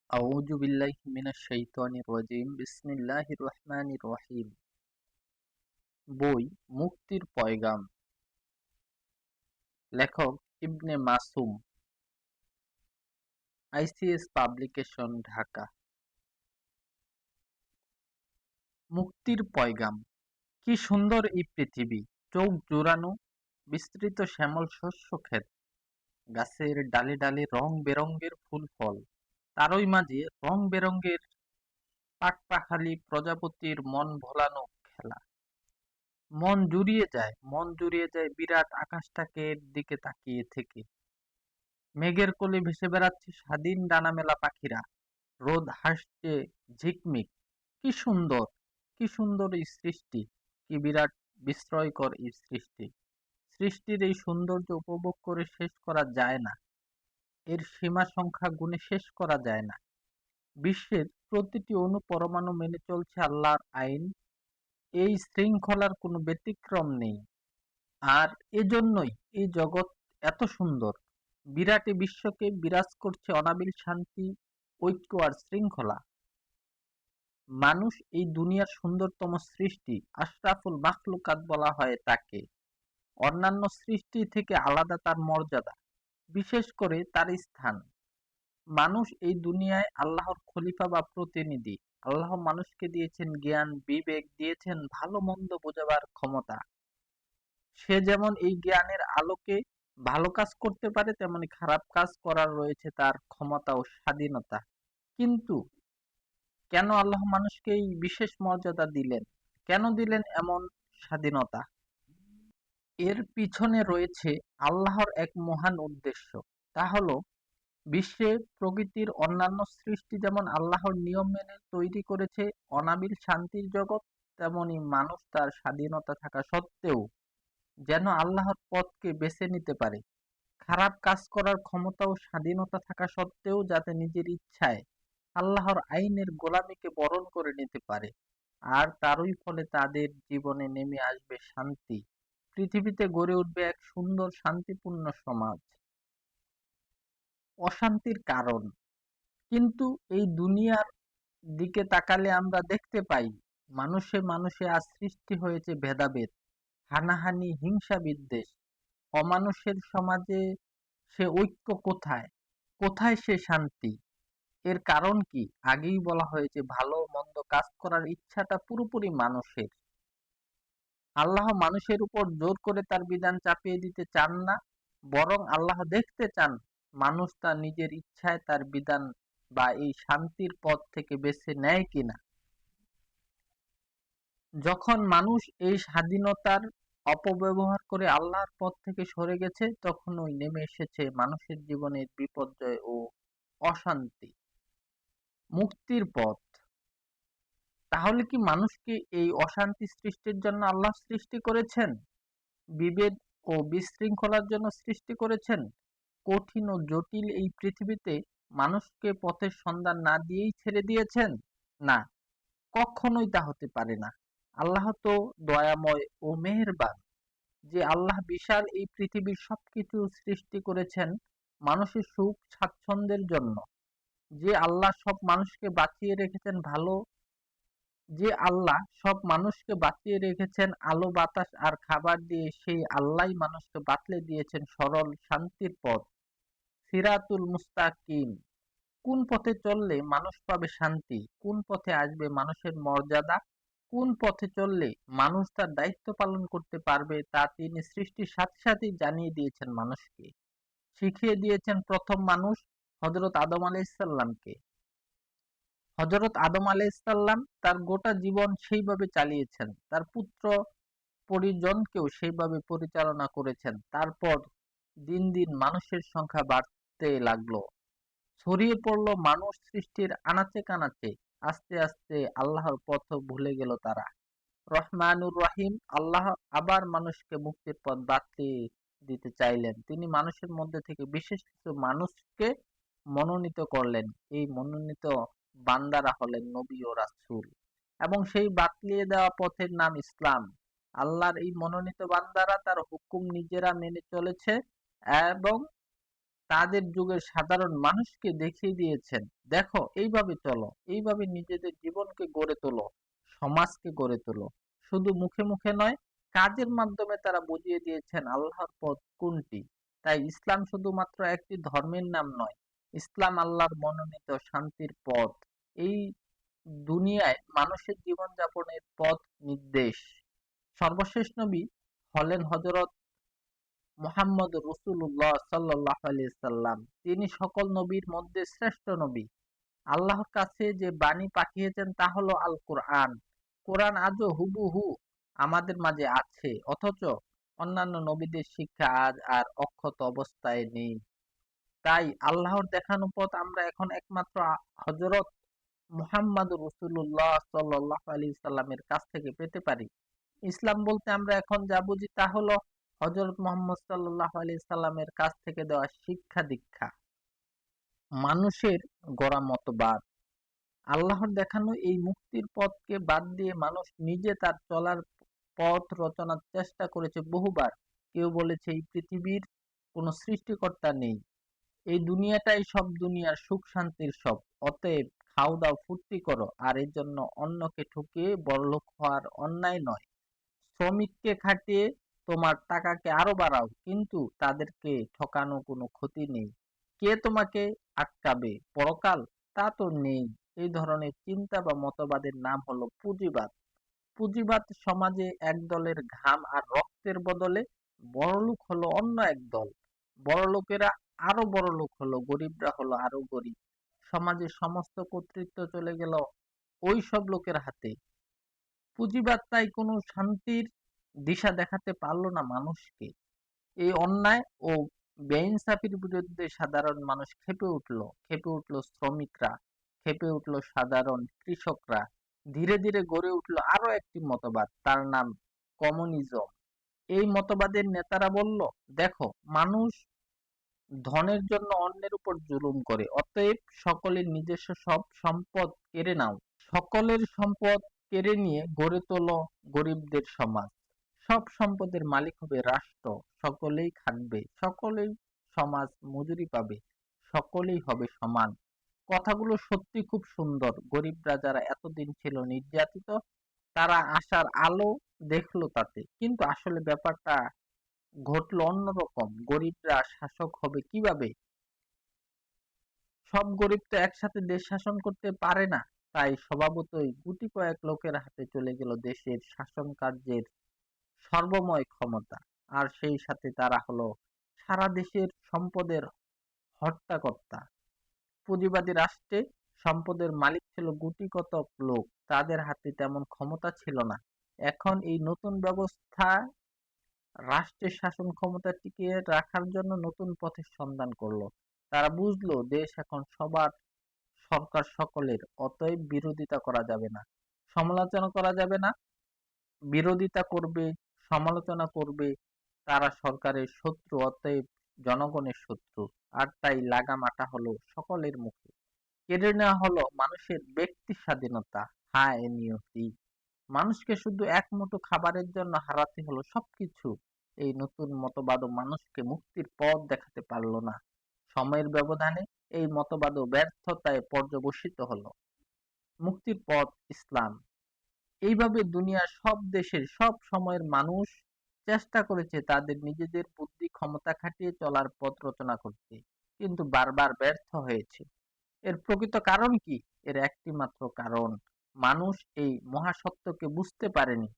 আউযু বিল্লাহি মিনাশ শাইতানির রাজিম বিসমিল্লাহির রহমানির রহিম। বই মুক্তির পয়গাম। লেখক ইবনে মাসুম। ICS publication, Dhaka. মুক্তির পয়গাম। কি সুন্দর এই পৃথিবী! চোখ জুড়ানো বিস্তৃত শ্যামল শস্য ক্ষেত, গাছের ডালে ডালে রং বেরঙের ফুল ফল, তারই মাঝে রং বেরঙের পাখপাখালি প্রজাপতির মন ভোলানো খেলা। মন জুড়িয়ে যায় বিরাট আকাশটাকে দিকে তাকিয়ে থেকে। মেঘের কোলে ভেসে বেড়াচ্ছে স্বাধীন ডানামেলা পাখিরা। রোদ হাসছে ঝিকমিক। কি সুন্দর, কি সুন্দর এই সৃষ্টি! কি বিরাট বিস্ময়কর এই সৃষ্টি! সৃষ্টির এই সৌন্দর্য উপভোগ করে শেষ করা যায় না। এর সীমা সংখ্যা গুণে শেষ করা যায় না। বিশ্বের প্রতিটি অণু পরমাণু মেনে চলছে আল্লাহর আইন। এই শৃঙ্খলার কোনো ব্যতিক্রম নেই। আর এজন্যই এই জগৎ এত সুন্দর। বিরাট এ বিশ্বকে বিরাজ করছে অনাবিল শান্তি, ঐক্য আর শৃঙ্খলা। মানুষ এই দুনিয়ার সুন্দরতম সৃষ্টি, আশরাফুল মাখলুকাত বলা হয় তাকে। অন্যান্য সৃষ্টি থেকে আলাদা তার মর্যাদা, বিশেষ করে তার স্থান। মানুষ এই দুনিয়ায় আল্লাহর খলিফা বা প্রতিনিধি। আল্লাহ মানুষকে দিয়েছেন জ্ঞান, বিবেক, দিয়েছেন ভালো মন্দ বোঝাবার ক্ষমতা। সে যেমন এই জ্ঞানের আলোকে ভালো কাজ করতে পারে, তেমনি খারাপ কাজ করার রয়েছে তার ক্ষমতা ও স্বাধীনতা। কিন্তু কেন আল্লাহ মানুষকে এই বিশেষ মর্যাদা দিলেন? কেন দিলেন এমন স্বাধীনতা? এর পিছনে রয়েছে আল্লাহর এক মহান উদ্দেশ্য। তা হলো, বিশ্বে প্রকৃতির অন্যান্য সৃষ্টি যেমন আল্লাহর নিয়ম মেনে তৈরি করেছে অনাবিল শান্তির জগৎ, তেমনি মানুষ তার স্বাধীনতা থাকা সত্ত্বেও যেন আল্লাহর পথকে বেছে নিতে পারে। খারাপ কাজ করার ক্ষমতা ও স্বাধীনতা থাকা সত্ত্বেও যাতে নিজের ইচ্ছায় আল্লাহর আইনের গোলামিকে বরণ করে নিতে পারে। আর তারই ফলে তাদের জীবনে নেমে আসবে শান্তি। পৃথিবীতে গড়ে উঠবে এক সুন্দর শান্তিপূর্ণ সমাজ। অশান্তির কারণ কিন্তু এই দুনিয়ার দিকে তাকালে আমরা দেখতে পাই, মানুষে মানুষে আজ সৃষ্টি হয়েছে ভেদাভেদ, হানাহানি, হিংসা বিদ্বেষ। অমানুষের সমাজে সে ঐক্য কোথায়? কোথায় সে শান্তি? এর কারণ কি? আগেই বলা হয়েছে, ভালো মন্দ কাজ করার ইচ্ছাটা পুরোপুরি মানুষের। আল্লাহ মানুষের উপর জোর করে তার বিধান চাপিয়ে দিতে চান না, বরং আল্লাহ দেখতে চান মানুষ তার নিজের ইচ্ছায় তার বিধান বা এই শান্তির পথ থেকে বেছে নেয় কিনা। যখন মানুষ এই স্বাধীনতার অপব্যবহার করে আল্লাহর পথ থেকে সরে গেছে, তখনই নেমে এসেছে মানুষের জীবনের বিপর্যয় ও অশান্তি। মুক্তির পথ। তাহলে কি মানুষকে এই অশান্তি সৃষ্টির জন্য আল্লাহ সৃষ্টি করেছেন? বিভেদ ও বিশৃঙ্খলার জন্য সৃষ্টি করেছেন? কঠিন ও জটিল এই পৃথিবীতে মানুষকে পথের সন্ধান না দিয়েই ছেড়ে দিয়েছেন? না, কখনোই তা হতে পারে না। আল্লাহ তো দয়াময় ও মেহেরবান। যে আল্লাহ বিশাল এই পৃথিবীর সবকিছু সৃষ্টি করেছেন মানুষের সুখ স্বাচ্ছন্দ্যের জন্য। যে আল্লাহ সব মানুষকে বাঁচিয়ে রেখেছেন ভালো যে আল্লাহ সব মানুষকে বাঁচিয়ে রেখেছেন আলো বাতাস আর খাবার দিয়ে, সেই আল্লাহই মানুষকে বাতলে দিয়েছেন সরল শান্তির পথ, সিরাতুল মুস্তাকিম। কোন পথে চললে মানুষ পাবে শান্তি, কোন পথে আসবে মানুষের মর্যাদা, কোন পথে চললে মানুষ তার দায়িত্ব পালন করতে পারবে, তা তিনি সৃষ্টির সাথে সাথেই জানিয়ে দিয়েছেন মানুষকে। শিখিয়ে দিয়েছেন প্রথম মানুষ হযরত আদম আলাইহিসসালামকে। হযরত আদম আলাইহিসসালাম তার গোটা জীবন সেইভাবে চালিয়েছেন, তার পুত্র পরিজনকেও সেইভাবে পরিচালনা করেছেন। তারপর দিন দিন মানুষের সংখ্যা বাড়তে লাগলো, ছড়িয়ে পড়লো মানুষ সৃষ্টির আনাচে কানাচে। আস্তে আস্তে আল্লাহর পথ ভুলে গেল তারা। রহমানুর রহিম আল্লাহ আবার মানুষকে মুক্তির পথ বাতলে দিতে চাইলেন। তিনি মানুষের মধ্যে থেকে বিশেষ কিছু মানুষকে মনোনীত করলেন। এই মনোনীত বান্দারা হলেন নবী ও রাসূল, এবং সেই বাতলিয়ে দেওয়া পথের নাম ইসলাম। আল্লাহর এই মনোনীত বান্দারা তার হুকুম নিজেরা মেনে চলেছে এবং তাদের যুগের সাধারণ মানুষকে দেখিয়ে দিয়েছেন, দেখো এইভাবে চলো, এইভাবে নিজেদের জীবনকে গড়ে তোলো, সমাজকে গড়ে তোলো। শুধু মুখে মুখে নয়, কাজের মাধ্যমে তারা বুঝিয়ে দিয়েছেন আল্লাহর পথ কোনটি। তাই ইসলাম শুধুমাত্র একটি ধর্মের নাম নয়, ইসলাম আল্লাহর মনোনীত শান্তির পথ। এই দুনিয়ায় মানুষের জীবনযাপনের পথ নির্দেশ। সর্বশেষ নবী হলেন হযরত মুহাম্মদ রাসূলুল্লাহ সাল্লাল্লাহু আলাইহি সাল্লাম। তিনি সকল নবীর মধ্যে শ্রেষ্ঠ নবী। আল্লাহর কাছে যে বাণী পাঠিয়েছেন তা হলো আল কোরআন। কোরআন আজও হুবহু আমাদের মাঝে আছে, অথচ অন্যান্য নবীদের শিক্ষা আজ আর অক্ষত অবস্থায় নেই। তাই আল্লাহর দেখানো পথ আমরা এখন একমাত্র হযরত মুহাম্মদ রাসূলুল্লাহ সাল্লাল্লাহু আলাইহি সাল্লামের কাছ থেকে পেতে পারি। ইসলাম বলতে আমরা এখন যা বুঝি তা হলো হযরত মুহাম্মদ সাল্লাল্লাহু আলাইহি সাল্লামের কাছ থেকে দেওয়া শিক্ষা দীক্ষা। মানুষের গড়া মতবাদ। আল্লাহর দেখানো এই মুক্তির পথকে বাদ দিয়ে মানুষ নিজে তার চলার পথ রচনার চেষ্টা করেছে বহুবার। কেউ বলেছে এই পৃথিবীর কোনো সৃষ্টিকর্তা নেই, এই দুনিয়াটাই সব দুনিয়ার সুখ শান্তির সব, অতএব খাও দাও ফুর্তি করো, আর এর জন্য অন্যকে ঠকিয়ে বড়লোক হওয়ার অন্যায় নয়। শ্রমিককে খাটিয়ে তোমার টাকাকে আরো বাড়াও, কিন্তু তাদেরকে ঠকানো কোনো ক্ষতি নেই। কে তোমাকে আটকাবে পরকাল, তা তো নেই। এই ধরনের চিন্তা বা মতবাদের নাম হলো পুঁজিবাদ। পুঁজিবাদ সমাজে এক দলের ঘাম আর রক্তের বদলে বড়লোক হলো অন্য এক দল, বড়লোকেরা আরো বড়লোক হলো, গরিবরা হলো আরো গরিব। সমাজের সমস্ত কর্তৃত্ব চলে গেল ওই সব লোকের হাতে। পুঁজিবাদ তাই কোনো শান্তির দিশা দেখাতে পারল না মানুষকে। এই অন্যায় ও বেইনসাফির বিরুদ্ধে সাধারণ মানুষ খেপে উঠল শ্রমিকরা, খেপে উঠল সাধারণ কৃষকরা। ধীরে ধীরে গড়ে উঠল আরো একটি মতবাদ, তার নাম কমিউনিজম। এই মতবাদের নেতারা বলল, দেখো, মানুষ ধনের জন্য অন্যের উপর জুলুম করে, অতএব সকলের নিজস্ব সব সম্পদ কেড়ে নাও। সকলের সম্পদ কেড়ে নিয়ে গড়ে তোলো গরিবদের সমাজ। সব সম্পদের মালিক হবে রাষ্ট্র, সকলেই খাটবে, সকলেই সমাজ মজুরি পাবে, সকলেই হবে সমান। কথাগুলো সত্যি খুব সুন্দর। গরিবরা যারা এতদিন ছিল নির্যাতিত, তারা আশার আলো দেখলো তাতে। কিন্তু আসলে ব্যাপারটা ঘটলো অন্যরকম। গরিবরা শাসক হবে কিভাবে? সব গরিব তো একসাথে দেশ শাসন করতে পারে না। তাই স্বভাবতই গুটি কয়েক লোকের হাতে চলে গেল দেশের শাসন কার্যের সর্বময় ক্ষমতা। আর সেই সাথে তারা হলো সারা দেশের সম্পদের হর্তাকর্তা। পুঁজিবাদী রাষ্ট্রে সম্পদের মালিক ছিল গুটি কতক লোক, তাদের হাতে তেমন ক্ষমতা ছিল না। এখন এই নতুন ব্যবস্থা রাষ্ট্রের শাসন ক্ষমতা টিকিয়ে রাখার জন্য নতুন পথের সন্ধান করলো। তারা বুঝলো দেশ এখন সবার, সরকার সকলের, অতএব বিরোধিতা করা যাবে না, সমালোচনা করা যাবে না। বিরোধিতা করবে, সমালোচনা করবে, তারা সরকারের শত্রু, অতএব জনগণের শত্রু। আর তাই লাগামাটা হলো সকলের মুখে। কেড়ে নেওয়া হলো মানুষের ব্যক্তি স্বাধীনতা। হায় নিয়তি! মানুষকে শুধু এক মুঠো খাবারের জন্য হারাতে হলো সবকিছু। এই নতুন মতবাদও মানুষকে মুক্তির পথ দেখাতে পারল না। সময়ের ব্যবধানে এই মতবাদও ব্যর্থতায় পর্যবসিত হলো। মুক্তির পথ ইসলাম। এইভাবে দুনিয়ার সব দেশের সব সময়ের মানুষ চেষ্টা করেছে তাদের নিজেদের বুদ্ধি ক্ষমতা খাটিয়ে চলার পথ রচনা করতে, কিন্তু বারবার ব্যর্থ হয়েছে। এর প্রকৃত কারণ কি? এর একটি মাত্র কারণ, মানুষ এই মহাসত্যকে বুঝতে পারেনি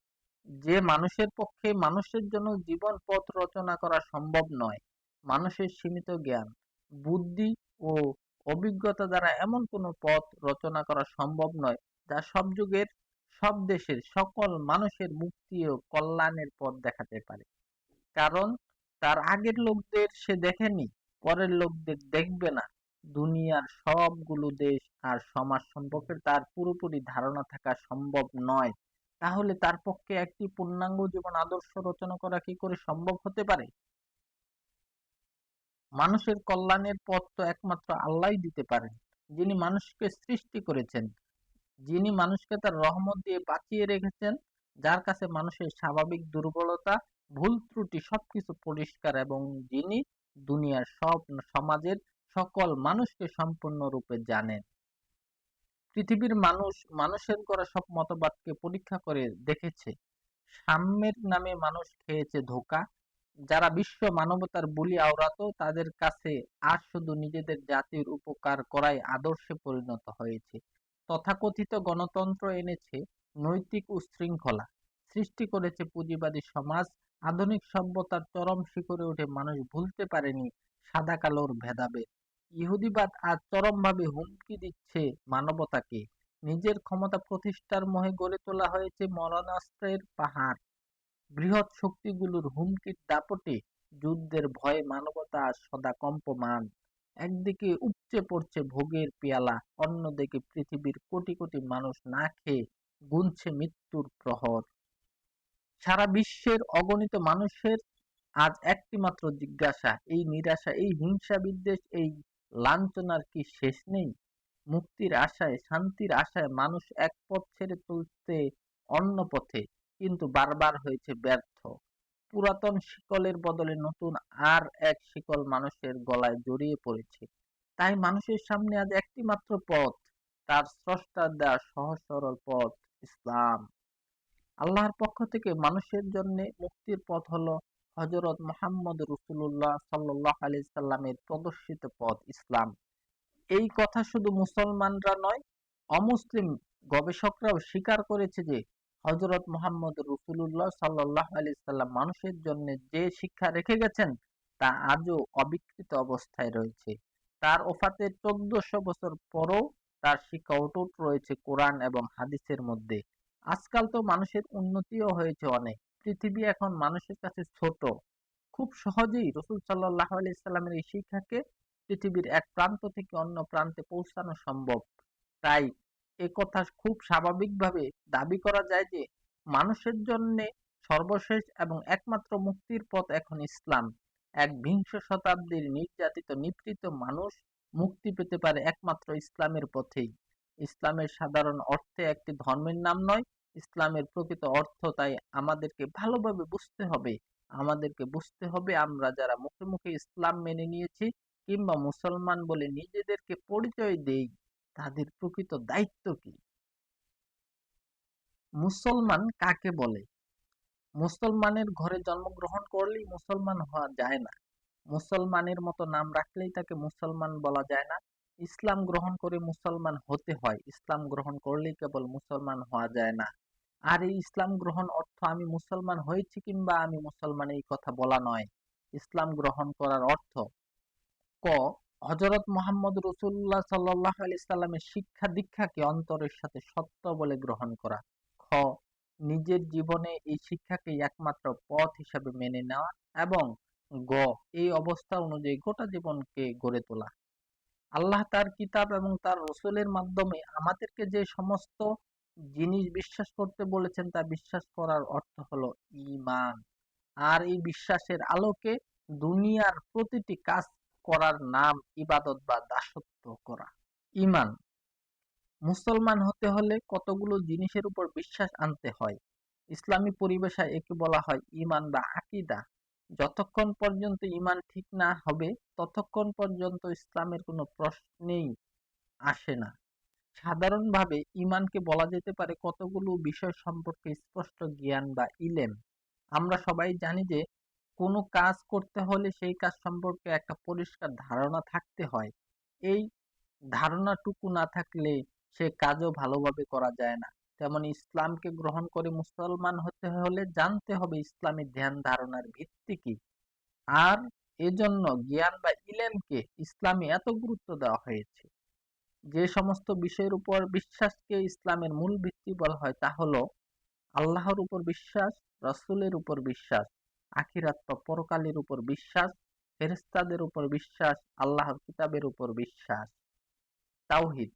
যে মানুষের পক্ষে মানুষের জন্য জীবন পথ রচনা করা সম্ভব নয়। মানুষের সীমিত জ্ঞান, বুদ্ধি ও অভিজ্ঞতা দ্বারা এমন কোনো পথ রচনা করা সম্ভব নয় যা সব যুগের, সব দেশের, সকল মানুষের মুক্তি ও কল্যাণের পথ দেখাতে পারে। কারণ তার আগের লোকদের সে দেখেনি, পরের লোকদের দেখবে না। দুনিয়ার সবগুলো দেশ আর সমাজ সম্পর্কে তার পুরোপুরি ধারণা থাকা সম্ভব নয়। তাহলে তার পক্ষে একটি পূর্ণাঙ্গ জীবন আদর্শ রচনা করা কি করে সম্ভব হতে পারে? মানুষের কল্যাণের পথ তো একমাত্র আল্লাহই দিতে পারেন, যিনি মানুষকে সৃষ্টি করেছেন, যিনি মানুষকে তার রহমত দিয়ে বাঁচিয়ে রেখেছেন, যার কাছে মানুষের স্বাভাবিক দুর্বলতা, ভুল ত্রুটি সবকিছু পরিষ্কার, এবং যিনি দুনিয়ার সব সমাজের সকল মানুষকে সম্পূর্ণরূপে জানেন। পৃথিবীর মানুষ মানুষের করা সব মতবাদকে পরীক্ষা করে দেখেছে। সাম্যের নামে মানুষ খেয়েছে ধোঁকা। যারা বিশ্ব মানবতার বুলি আওড়াতো তাদের কাছে আজ শুধু নিজেদের জাতির উপকার করাই আদর্শে পরিণত হয়েছে। তথাকথিত গণতন্ত্র এনেছে নৈতিক উচ্ছৃঙ্খলা, সৃষ্টি করেছে পুঁজিবাদী সমাজ। আধুনিক সভ্যতার চরম শিখরে উঠে মানুষ ভুলতে পারেনি সাদা কালোর ভেদাভেদ। ইহুদিবাদ আজ চরমভাবে হুমকি দিচ্ছে মানবতাকে। নিজের ক্ষমতা প্রতিষ্ঠার মোহে গড়ে তোলা হয়েছে মারণাস্ত্রের পাহাড়। বৃহৎ শক্তিগুলোর হুমকির দাপটে যুদ্ধের ভয়ে মানবতা আজ সদা কম্পমান। একদিকে উপচে পড়ছে ভোগের পেয়ালা, অন্যদিকে পৃথিবীর কোটি কোটি মানুষ না খেয়ে গুনছে মৃত্যুর প্রহর। সারা বিশ্বের অগণিত মানুষের আজ একটি মাত্র জিজ্ঞাসা, এই নিরাশা, এই হিংসা বিদ্বেষ, এই লাঞ্ছনার কি শেষ নেই? মুক্তির আশায়, শান্তির আশায় মানুষ এক পথ ছেড়ে চলতে অন্য পথে, কিন্তু বারবার হয়েছে ব্যর্থ। পুরাতন শিকলের বদলে নতুন আর এক শিকল মানুষের গলায় জড়িয়ে পড়েছে। তাই মানুষের সামনে আজ একটি মাত্র পথ, তার স্রষ্টার দেওয়া সহজ সরল পথ, ইসলাম। আল্লাহর পক্ষ থেকে মানুষের জন্য মুক্তির পথ হলো হযরত মুহাম্মদ রাসূলুল্লাহ সাল্লাল্লাহু আলাইহি সাল্লামের প্রদর্শিত পথ, ইসলাম। এই কথা শুধু মুসলমানরা নয়, অমুসলিম গবেষকরাও স্বীকার করেছে যে হযরত মুহাম্মদ রাসূলুল্লাহ সাল্লাল্লাহু আলাইহি সাল্লাম মানুষের জন্য যে শিক্ষা রেখে গেছেন তা আজও অবিকৃত অবস্থায় রয়েছে। তার ওফাতের 1400 বছর পরও তার শিক্ষা অটুট রয়েছে কোরআন এবং হাদিসের মধ্যে। আজকাল তো মানুষের উন্নতিও হয়েছে অনেক। পৃথিবী এখন মানুষের কাছে ছোট। খুব সহজেই রাসূল সাল্লাল্লাহু আলাইহি সাল্লামের এই শিক্ষাকে পৃথিবীর এক প্রান্ত থেকে অন্য প্রান্তে পৌঁছানো সম্ভব। তাই একথা খুব স্বাভাবিকভাবে দাবি করা যায় যে মানুষের জন্যে সর্বশেষ এবং একমাত্র মুক্তির পথ এখন ইসলাম। এক বিংশ শতাব্দীর নির্যাতিত নিপীড়িত মানুষ মুক্তি পেতে পারে একমাত্র ইসলামের পথেই। ইসলামের সাধারণ অর্থে একটি ধর্মের নাম নয়, ইসলামের প্রকৃত অর্থ তাই আমাদেরকে ভালোভাবে বুঝতে হবে। আমাদেরকে বুঝতে হবে আমরা যারা মুখে মুখে ইসলাম মেনে নিয়েছি কিংবা মুসলমান বলে নিজেদেরকে পরিচয় দেই, তাদের প্রকৃত দায়িত্ব কি? মুসলমান কাকে বলে? মুসলমানের ঘরে জন্মগ্রহণ করলেই মুসলমান হওয়া যায় না। মুসলমানের মতো নাম রাখলেই তাকে মুসলমান বলা যায় না। ইসলাম গ্রহণ করে মুসলমান হতে হয়। ইসলাম গ্রহণ করলেই কেবল মুসলমান হওয়া যায় না। আর এই ইসলাম গ্রহণ অর্থ আমি মুসলমান হয়েছি কিংবা আমি মুসলমান এই কথা বলা নয়। ইসলাম গ্রহণ করার অর্থ ক হযরত মুহাম্মদ রাসূলুল্লাহ সাল্লাল্লাহু আলাইহি সাল্লামের শিক্ষা দীক্ষাকে অন্তরের সাথে সত্য বলে গ্রহণ করা। খ নিজের জীবনে এই শিক্ষাকে একমাত্র পথ হিসাবে মেনে নেওয়া এবং গ এই অবস্থা অনুযায়ী গোটা জীবনকে গড়ে তোলা। আল্লাহ তার কিতাব এবং তার রসুলের মাধ্যমে আমাদেরকে যে সমস্ত জিনিস বিশ্বাস করতে বলেছেন তা বিশ্বাস করার অর্থ হলো ঈমান। আর এই বিশ্বাসের আলোকে দুনিয়ার প্রতিটি কাজ করার নাম ইবাদত বা দাসত্ব করা। ঈমান। মুসলমান হতে হলে কতগুলো জিনিসের উপর বিশ্বাস আনতে হয়। ইসলামী পরিভাষায় একে বলা হয় ঈমান বা আকীদা। যতক্ষণ পর্যন্ত ঈমান ঠিক না হবে ততক্ষণ পর্যন্ত ইসলামের কোনো প্রশ্নেই আসে না। সাধারণভাবে ঈমানকে বলা যেতে পারে কতগুলো বিষয় সম্পর্কে স্পষ্ট জ্ঞান বা ইলম। আমরা সবাই জানি যে কোনো কাজ করতে হলে সেই কাজ সম্পর্কে একটা পরিষ্কার ধারণা থাকতে হয়। এই ধারণাটুকু না থাকলে সে কাজও ভালোভাবে করা যায় না। তেমন ইসলামকে গ্রহণ করে মুসলমান হতে হলে জানতে হবে ইসলামী ধ্যান ধারণার ভিত্তি কি। আর এজন্য জ্ঞান বা ইলমকে ইসলামে এত গুরুত্ব দেওয়া হয়েছে। যে সমস্ত বিষয়ের উপর বিশ্বাসকে ইসলামের মূল ভিত্তি বলা হয় তা হলো আল্লাহর উপর বিশ্বাস, রাসূলের উপর বিশ্বাস, আখিরাত বা পরকালের উপর বিশ্বাস, ফেরেশতাদের উপর বিশ্বাস, আল্লাহর কিতাবের উপর বিশ্বাস। তাওহীদ।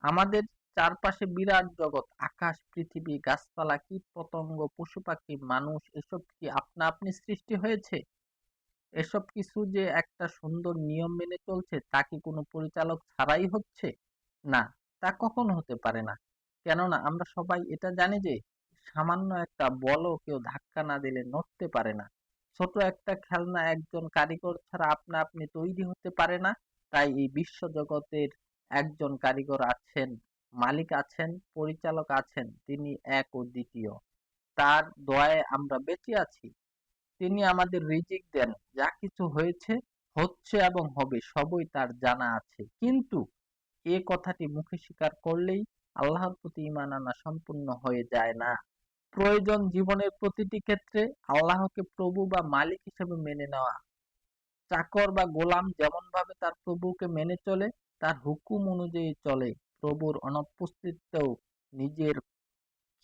আমাদের চারপাশে বিরাট জগৎ, আকাশ, পৃথিবী, গাছপালা, কীট-পতঙ্গ, পশু-পাখি, মানুষ এসব কি আপনা আপনি সৃষ্টি হয়েছে? এসব কিছু যে একটা সুন্দর নিয়ম মেনে চলছে তা কি কোনো পরিচালক ছাড়াই হচ্ছে? না, তা কখনো হতে পারে না। কেননা আমরা সবাই এটা জানি যে সামান্য একটা বলও কেউ ধাক্কা না দিলে নড়তে পারে না। ছোট একটা খেলনা একজন কারিগর ছাড়া আপনা আপনি তৈরি হতে পারে না। তাই এই বিশ্বজগতের একজন কারিগর আছেন, মালিক আছেন, পরিচালক আছেন। তিনি এক ও দ্বিতীয়। তার দয়ায় আমরা বেঁচে আছি। তিনি আমাদের রিজিক দেন। যা কিছু হয়েছে, হচ্ছে এবং হবে সবই তার জানা আছে। কিন্তু এ কথাটি মুখে স্বীকার করলেই আল্লাহর প্রতি ঈমান আনা সম্পূর্ণ হয়ে যায় না। প্রয়োজন জীবনের প্রতিটি ক্ষেত্রে আল্লাহকে প্রভু বা মালিক হিসেবে মেনে নেওয়া। চাকর বা গোলাম যেমনভাবে তার প্রভুকে মেনে চলে, তার হুকুম অনুযায়ী চলে, প্রভুর অনুপস্থিতিতেও নিজের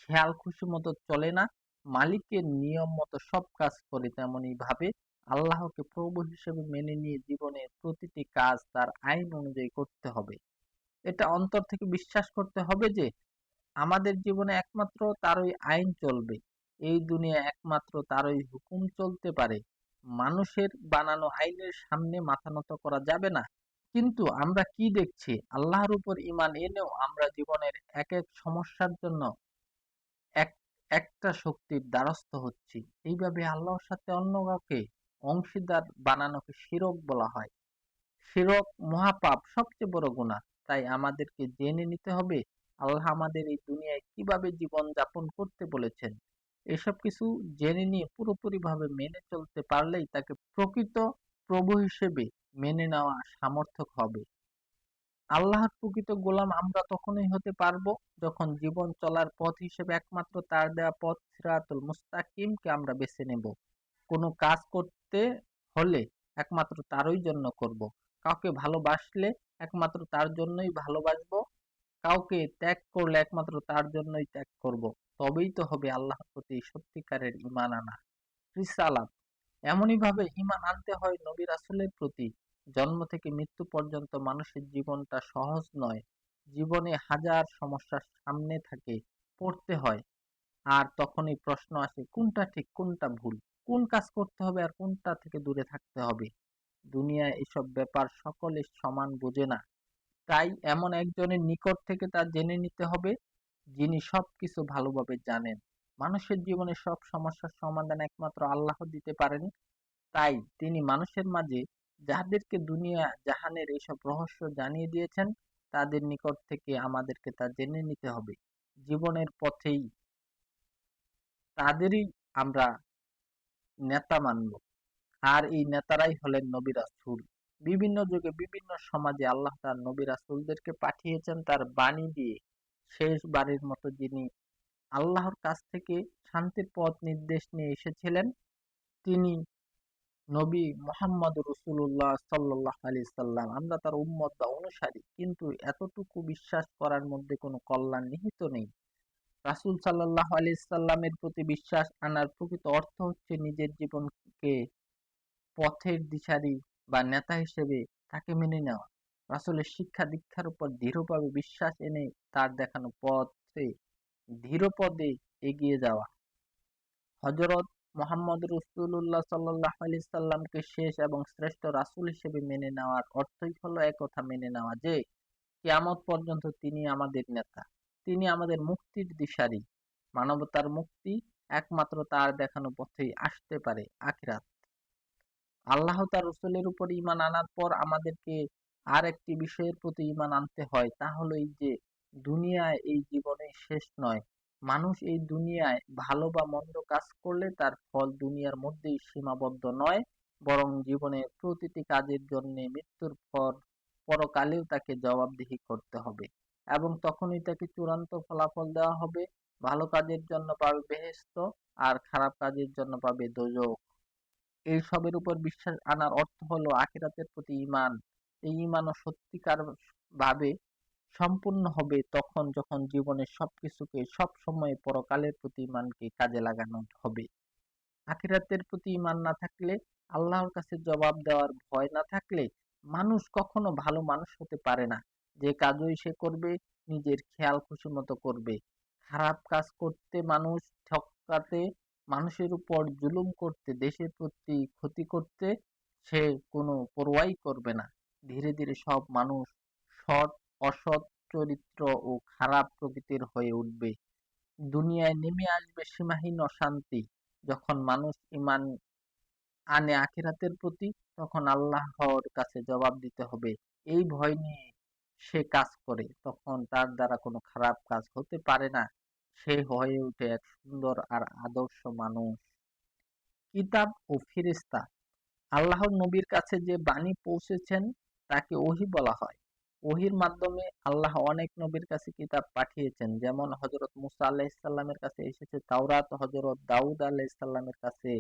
খেয়াল খুশি মতো চলে না, মালিকের নিয়ম মতো সব কাজ করে, তেমনি ভাবে আল্লাহকে প্রভু হিসেবে মেনে নিয়ে জীবনের প্রতিটি কাজ তার আইন অনুযায়ী করতে হবে। এটা অন্তর থেকে বিশ্বাস করতে হবে যে আমাদের জীবনে একমাত্র তারই আইন চলবে। এই দুনিয়ায় একমাত্র তারই হুকুম চলতে পারে। মানুষের বানানো আইনের সামনে মাথা নত করা যাবে না। কিন্তু আমরা কি দেখছি? আল্লাহর উপর ঈমান এনেও আমরা জীবনের এক এক সমস্যার জন্য এক একটা শক্তির দ্বারস্থ হচ্ছি। এইভাবে আল্লাহর সাথে অন্য কাউকে অংশীদার বানানোকে শিরক বলা হয়। শিরক মহাপাপ, সবচেয়ে বড় গুনাহ। তাই আমাদেরকে জেনে নিতে হবে আল্লাহ আমাদের এই দুনিয়ায় কিভাবে জীবন যাপন করতে বলেছেন। এসব কিছু জেনে নিয়ে পুরোপুরিভাবে মেনে চলতে পারলেই তাকে প্রকৃত প্রভু হিসেবে মেনে নেওয়া সামর্থক হবে। আল্লাহর প্রকৃত গোলাম আমরা তখনই হতে পারবো যখন জীবন চলার পথ হিসেবে একমাত্র তার দেওয়া পথ সিরাতুল মুস্তাকিমকে আমরা বেছে নেব। কোনো কাজ করতে হলে একমাত্র তারই জন্য করব। কাউকে ভালোবাসলে একমাত্র তার জন্যই ভালোবাসবো। কাউকে ত্যাগ করলে একমাত্র তার জন্যই ত্যাগ করব। তবেই তো হবে আল্লাহর প্রতি সত্যিকারের ঈমান আনা। রিসালাত। এমনিভাবে ঈমান আনতে হয় নবী রাসূলের প্রতি। জন্ম থেকে মৃত্যু পর্যন্ত মানুষের জীবনটা সহজ নয়। জীবনে হাজার সমস্যার সামনে থাকে, পড়তে হয়। আর তখনই প্রশ্ন আসে কোনটা ঠিক কোনটা ভুল, কোন কাজ করতে হবে আর কোনটা থেকে দূরে থাকতে হবে। দুনিয়ায় এসব ব্যাপার সকলে সমান বোঝে না। তাই এমন একজনের নিকট থেকে তা জেনে নিতে হবে যিনি সবকিছু ভালোভাবে জানেন। মানুষের জীবনে সব সমস্যার সমাধান একমাত্র আল্লাহ দিতে পারেন। তাই তিনি মানুষের মাঝে যাদেরকে দুনিয়া জাহানের এসব রহস্য জানিয়ে দিয়েছেন তাদের নিকট থেকে আমাদেরকে তা জেনে নিতে হবে। জীবনের পথেই তাদেরই আমরা নেতা মানব। আর এই নেতারাই হলেন নবী রাসূল। বিভিন্ন যুগে বিভিন্ন সমাজে আল্লাহ তার নবী রাসূলদেরকে পাঠিয়েছেন তার বাণী দিয়ে। শেষবারের মতো যিনি আল্লাহর কাছ থেকে শান্তির পথ নির্দেশ নিয়ে এসেছিলেন তিনি নবী মুহাম্মদ রাসূলুল্লাহ সাল্লাল্লাহু আলাইহি সাল্লাম। আমরা তার উম্মত বা অনুসারী, কিন্তু এতটুকু বিশ্বাস করার মধ্যে কোনো কল্যাণ নিহিত নেই। রাসূল সাল্লাল্লাহু আলাইহি সাল্লামের প্রতি বিশ্বাস আনার প্রকৃত অর্থ হচ্ছে নিজের জীবনকে পথের দিশারি বা নেতা হিসেবে তাকে মেনে নেওয়া। রাসূলের শিক্ষা দীক্ষার উপর দৃঢ়ভাবে বিশ্বাস এনে তার দেখানো পথে ধীরপদে এগিয়ে যাওয়া। হযরত মুহাম্মদ রাসূলুল্লাহ সাল্লাল্লাহু আলাইহি সাল্লামকে শেষ এবং শ্রেষ্ঠ রাসূল হিসেবে মেনে নেওয়ার অর্থই হলো একথা মেনে নেওয়া যে কিয়ামত পর্যন্ত তিনি আমাদের নেতা। তিনি আমাদের মুক্তির দিশারি। মানবতার মুক্তি একমাত্র তার দেখানো পথেই আসতে পারে। আখিরাত। আল্লাহ তার রসুলের উপর ঈমান আনার পর আমাদেরকে আর একটি বিষয়ের প্রতি ঈমান আনতে হয়, তা হলো এই যে দুনিয়ায় এই জীবনে শেষ নয়। মানুষ এই দুনিয়ায় ভালো বা মন্দ কাজ করলে তার ফল দুনিয়ার মধ্যেই সীমাবদ্ধ নয়, বরং জীবনের প্রতিটি কাজের জন্য মৃত্যুর পর পরকালেও তাকে জবাবদিহি করতে হবে এবং তখনই তাকে চূড়ান্ত ফলাফল দেওয়া হবে। ভালো কাজের জন্য পাবে বেহেশত আর খারাপ কাজের জন্য পাবে দোজখ। এইসবের উপর বিশ্বাস আনার অর্থ হলো আখিরাতের প্রতি ঈমান। এই ঈমানও সত্যিকার ভাবে সম্পূর্ণ হবে তখন যখন জীবনের সবকিছুকে সবসময় পরকালের প্রতি ঈমানকে কাজে লাগানো হবে। আখিরাতের প্রতি ঈমান না থাকলে, আল্লাহর কাছে জবাব দেওয়ার ভয় না থাকলে মানুষ কখনো ভালো মানুষ হতে পারে না। যে কাজই সে করবে নিজের খেয়াল খুশি মতো করবে। খারাপ কাজ করতে, মানুষ ঠকাতে, মানুষের উপর জুলুম করতে, দেশের প্রতি ক্ষতি করতে সে কোনো পরোয়াই করবে না। ধীরে ধীরে সব মানুষ সৎ, অসৎ চরিত্র ও খারাপ প্রকৃতির হয়ে উঠবে। দুনিয়ায় নেমে আসবে সীমাহীন অশান্তি। যখন মানুষ ঈমান আনে আখিরাতের প্রতি, তখন আল্লাহর কাছে জবাব দিতে হবে। এই ভয় নিয়ে সে কাজ করে, তখন তার দ্বারা কোনো খারাপ কাজ হতে পারে না। সে হয়ে ওঠে এক সুন্দর আর আদর্শ মানুষ। কিতাব ও ফেরেশতা, আল্লাহর নবীর কাছে যে বাণী পৌঁছেছেন তাকে ওহী বলা হয়। ওহীর মাধ্যমে আল্লাহ অনেক নবীর কাছে কিতাব পাঠিয়েছেন, যেমন হযরত মুসা আলাইহিস সালামের কাছে এসেছে তাওরাত, হযরত দাউদ আলাইহিস সালামের কাছে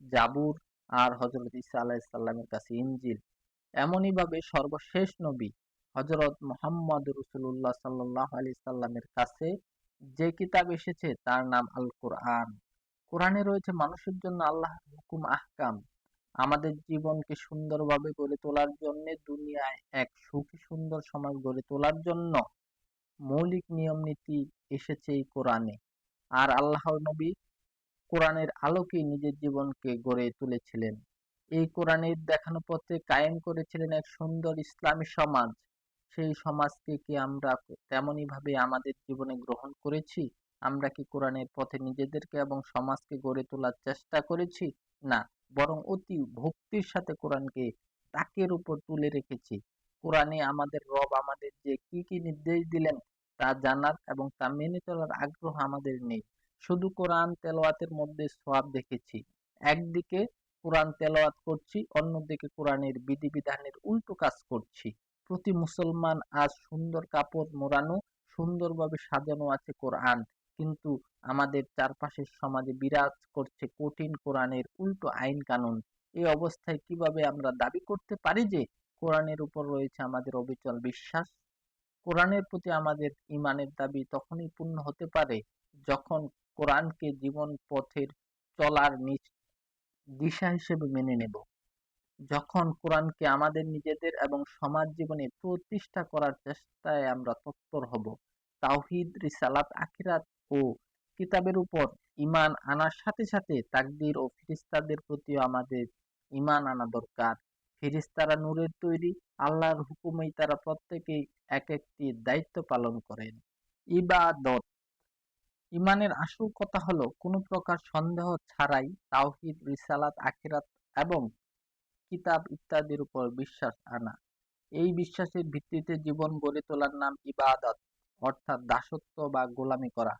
জাবুর, আর হযরত ঈসা আলাইহিস সালামের কাছে ইনজিল। এমনই ভাবে সর্বশেষ নবী হযরত মুহাম্মদ রাসূলুল্লাহ সাল্লাল্লাহু আলাইহি সাল্লামের কাছে যে কিতাব এসেছে তার নাম আল কোরআন। কোরআনে রয়েছে মানুষের জন্য আল্লাহর হুকুম আহকাম, আমাদের জীবনকে সুন্দরভাবে গড়ে তোলার জন্য, দুনিয়ায় এক সুখী সুন্দর সমাজ গড়ে তোলার জন্য মৌলিক নিয়ম নীতি এসেছে এই কোরআনে। আর আল্লাহর নবী কোরআনের আলোকেই নিজের জীবনকে গড়ে তুলেছিলেন। এই কোরআনের দেখানো পথে কায়েম করেছিলেন এক সুন্দর ইসলামী সমাজ। সেই সমাজকে কি আমরা তেমনি ভাবে আমাদের জীবনে গ্রহণ করেছি? আমরা কি কোরআনের পথে নিজেদেরকে এবং সমাজকে গড়ে তোলার চেষ্টা করেছি? না, বরং অতি ভক্তির সাথে কোরআনকে তাকের উপর তুলে রেখেছি। কোরআনে আমাদের রব আমাদের যে কি কি নির্দেশ দিলেন তা জানার এবং তা মেনে চলার আগ্রহ আমাদের নেই। শুধু কোরআন তেলাওয়াতের মধ্যে সওয়াব দেখেছি। একদিকে কোরআন তেলাওয়াত করছি, অন্যদিকে কোরআনের বিধিবিধানের উল্টো কাজ করছি। প্রতি মুসলমান আজ সুন্দর কাপড় মোড়ানো, সুন্দরভাবে সাজানো আছে কোরআন, কিন্তু আমাদের চারপাশের সমাজে বিরাজ করছে কঠিন কোরআনের উল্টো আইন কানুন। এই অবস্থায় কিভাবে আমরা দাবি করতে পারি যে কোরআনের উপর রয়েছে আমাদের অবিচল বিশ্বাস? কোরআনের প্রতি আমাদের ঈমানের দাবি তখনই পূর্ণ হতে পারে যখন কোরআনকে জীবন পথের চলার দিশা হিসেবে মেনে নেব। যখন কোরআনকে আমাদের নিজেদের এবং সমাজ জীবনে প্রতিষ্ঠা করার চেষ্টায় আমরা তৎপর হব। তাওহীদ, রিসালাত, আখিরাত ও কিতাবের উপর ঈমান আনার সাথে সাথে তাকদীর ও ফেরেশতাদের প্রতিও আমাদের ঈমান আনা দরকার। ফেরেশতারা নূরের তৈরি, আল্লাহর হুকুমেই তারা প্রত্যেকেই এক একটি দায়িত্ব পালন করেন। ইবাদত, ঈমানের আসল কথা হলো কোনো প্রকার সন্দেহ ছাড়াই তাওহীদ, রিসালাত, আখিরাত এবং কিতাব ইত্যাদির উপর বিশ্বাস আনা। এই বিশ্বাসের ভিত্তিতে জীবন গড়ে তোলার নাম ইবাদত, অর্থাৎ দাসত্ব বা গোলামি করা।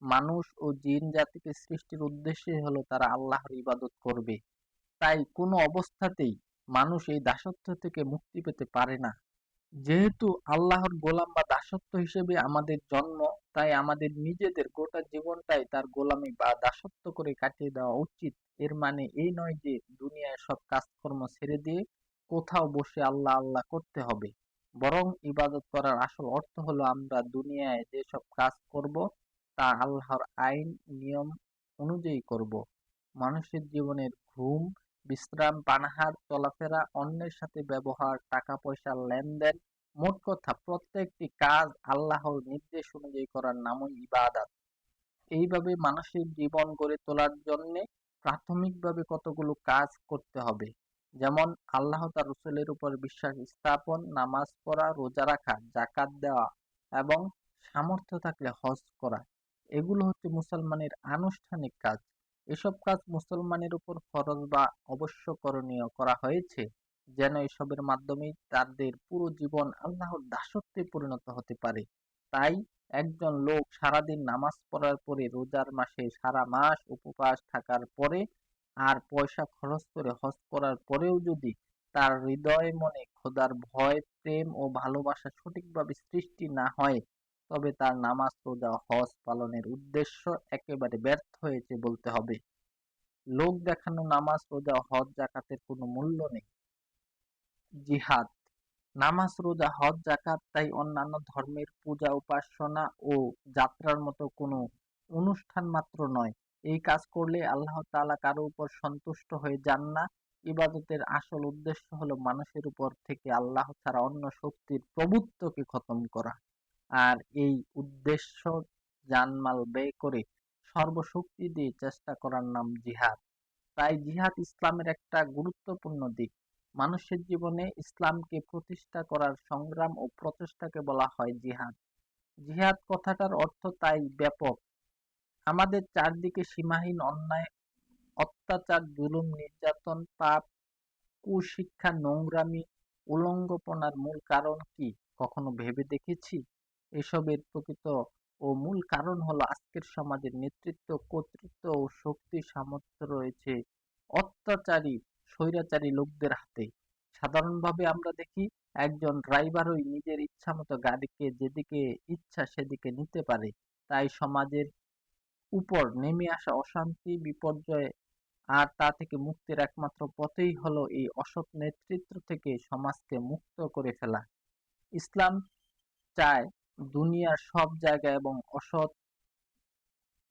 মানুষ ও জিন জাতিকে সৃষ্টির উদ্দেশ্যই হলো তারা আল্লাহর ইবাদত করবে। তাই কোনো অবস্থাতেই মানুষ এই দাসত্ব থেকে মুক্তি পেতে পারে না। যেহেতু আল্লাহর গোলাম বা দাসত্ব হিসেবে আমাদের জন্ম, তাই আমাদের নিজেদের গোটা জীবনটাই তার গোলামি বা দাসত্ব করে কাটিয়ে দেওয়া উচিত। এর মানে এই নয় যে দুনিয়ায় সব কাজকর্ম ছেড়ে দিয়ে কোথাও বসে আল্লাহ আল্লাহ করতে হবে। বরং ইবাদত করার আসল অর্থ হলো আমরা দুনিয়ায় যেসব কাজ করব তা আল্লাহর আইন নিয়ম অনুযায়ী করব। মানুষের জীবনের ঘুম, বিশ্রাম, পানাহার, চলাফেরা, অন্যের সাথে ব্যবহার, টাকা পয়সার লেনদেন, মোট কথা প্রত্যেকটি কাজ আল্লাহর নির্দেশ অনুযায়ী করার নামই ইবাদত। এইভাবে মানুষের জীবন গড়ে তোলার জন্যে প্রাথমিকভাবে কতগুলো কাজ করতে হবে। যেমন আল্লাহ তার রসুলের উপর বিশ্বাস স্থাপন, নামাজ পড়া, রোজা রাখা, জাকাত দেওয়া এবং সামর্থ্য থাকলে হজ করা। এগুলো হচ্ছে মুসলমানের আনুষ্ঠানিক কাজ। এসব কাজ মুসলমানের উপর ফরজ বা অবশ্য করণীয় করা হয়েছে যেন এসবের মাধ্যমেই তাদের পুরো জীবন আল্লাহর দাসত্বে পরিণত হতে পারে। তাই একজন লোক সারাদিন নামাজ পড়ার পরে, রোজার মাসে সারা মাস উপবাস থাকার পরে আর পয়সা খরচ করে হজ করার পরেও যদি তার হৃদয় মনে খোদার ভয়, প্রেম ও ভালোবাসা সঠিকভাবে সৃষ্টি না হয়, তবে তার নামাজ, রোজা, হজ পালনের উদ্দেশ্য একেবারে ব্যর্থ হয়েছে বলতে হবে। লোক দেখানো নামাজ, রোজা, হজ, জাকাতের কোনো মূল্য নেই। জিহাদ, নামাজ, রোজা, হজ, জাকাত তাই অন্যান্য ধর্মের পূজা, উপাসনা ও যাত্রার মতো কোনো অনুষ্ঠান মাত্র নয়। এই কাজ করলে আল্লাহ তাআলা কারো উপর সন্তুষ্ট হয়ে যান না। ইবাদতের আসল উদ্দেশ্য হলো মানুষের উপর থেকে আল্লাহ ছাড়া অন্য শক্তির প্রভুত্বকে খতম করা। আর এই উদ্দেশ্য জানমাল ব্যয় করে সর্বশক্তি দিয়ে চেষ্টা করার নাম জিহাদ। তাই জিহাদ ইসলামের একটা গুরুত্বপূর্ণ দিক। মানুষের জীবনে ইসলামকে প্রতিষ্ঠা করার সংগ্রাম ও প্রচেষ্টাকে বলা হয় জিহাদ। জিহাদ কথাটার অর্থ তাই ব্যাপক। আমাদের চারদিকে সীমাহীন অন্যায় অত্যাচার, জুলুম, নির্যাতন, পাপ, কুশিক্ষা, নোংরামি, উলঙ্গপনার মূল কারণ কি কখনো ভেবে দেখেছি? এসবের প্রকৃত ও মূল কারণ হলো আজকের সমাজের নেতৃত্ব, কর্তৃত্ব ও শক্তি সামর্থ্য রয়েছে অত্যাচারী, স্বৈরাচারী লোকদের হাতে। সাধারণভাবে আমরা দেখি একজন ড্রাইভারই নিজের ইচ্ছামতো গাড়িকে যেদিকে ইচ্ছা সেদিকে নিতে পারে। তাই সমাজের উপর নেমে আসা অশান্তি, বিপর্যয় আর তা থেকে মুক্তির একমাত্র পথই হলো এই অসৎ নেতৃত্ব থেকে সমাজকে মুক্ত করে ফেলা। ইসলাম চায় দুনিয়ার সব জায়গায় এবং অসৎ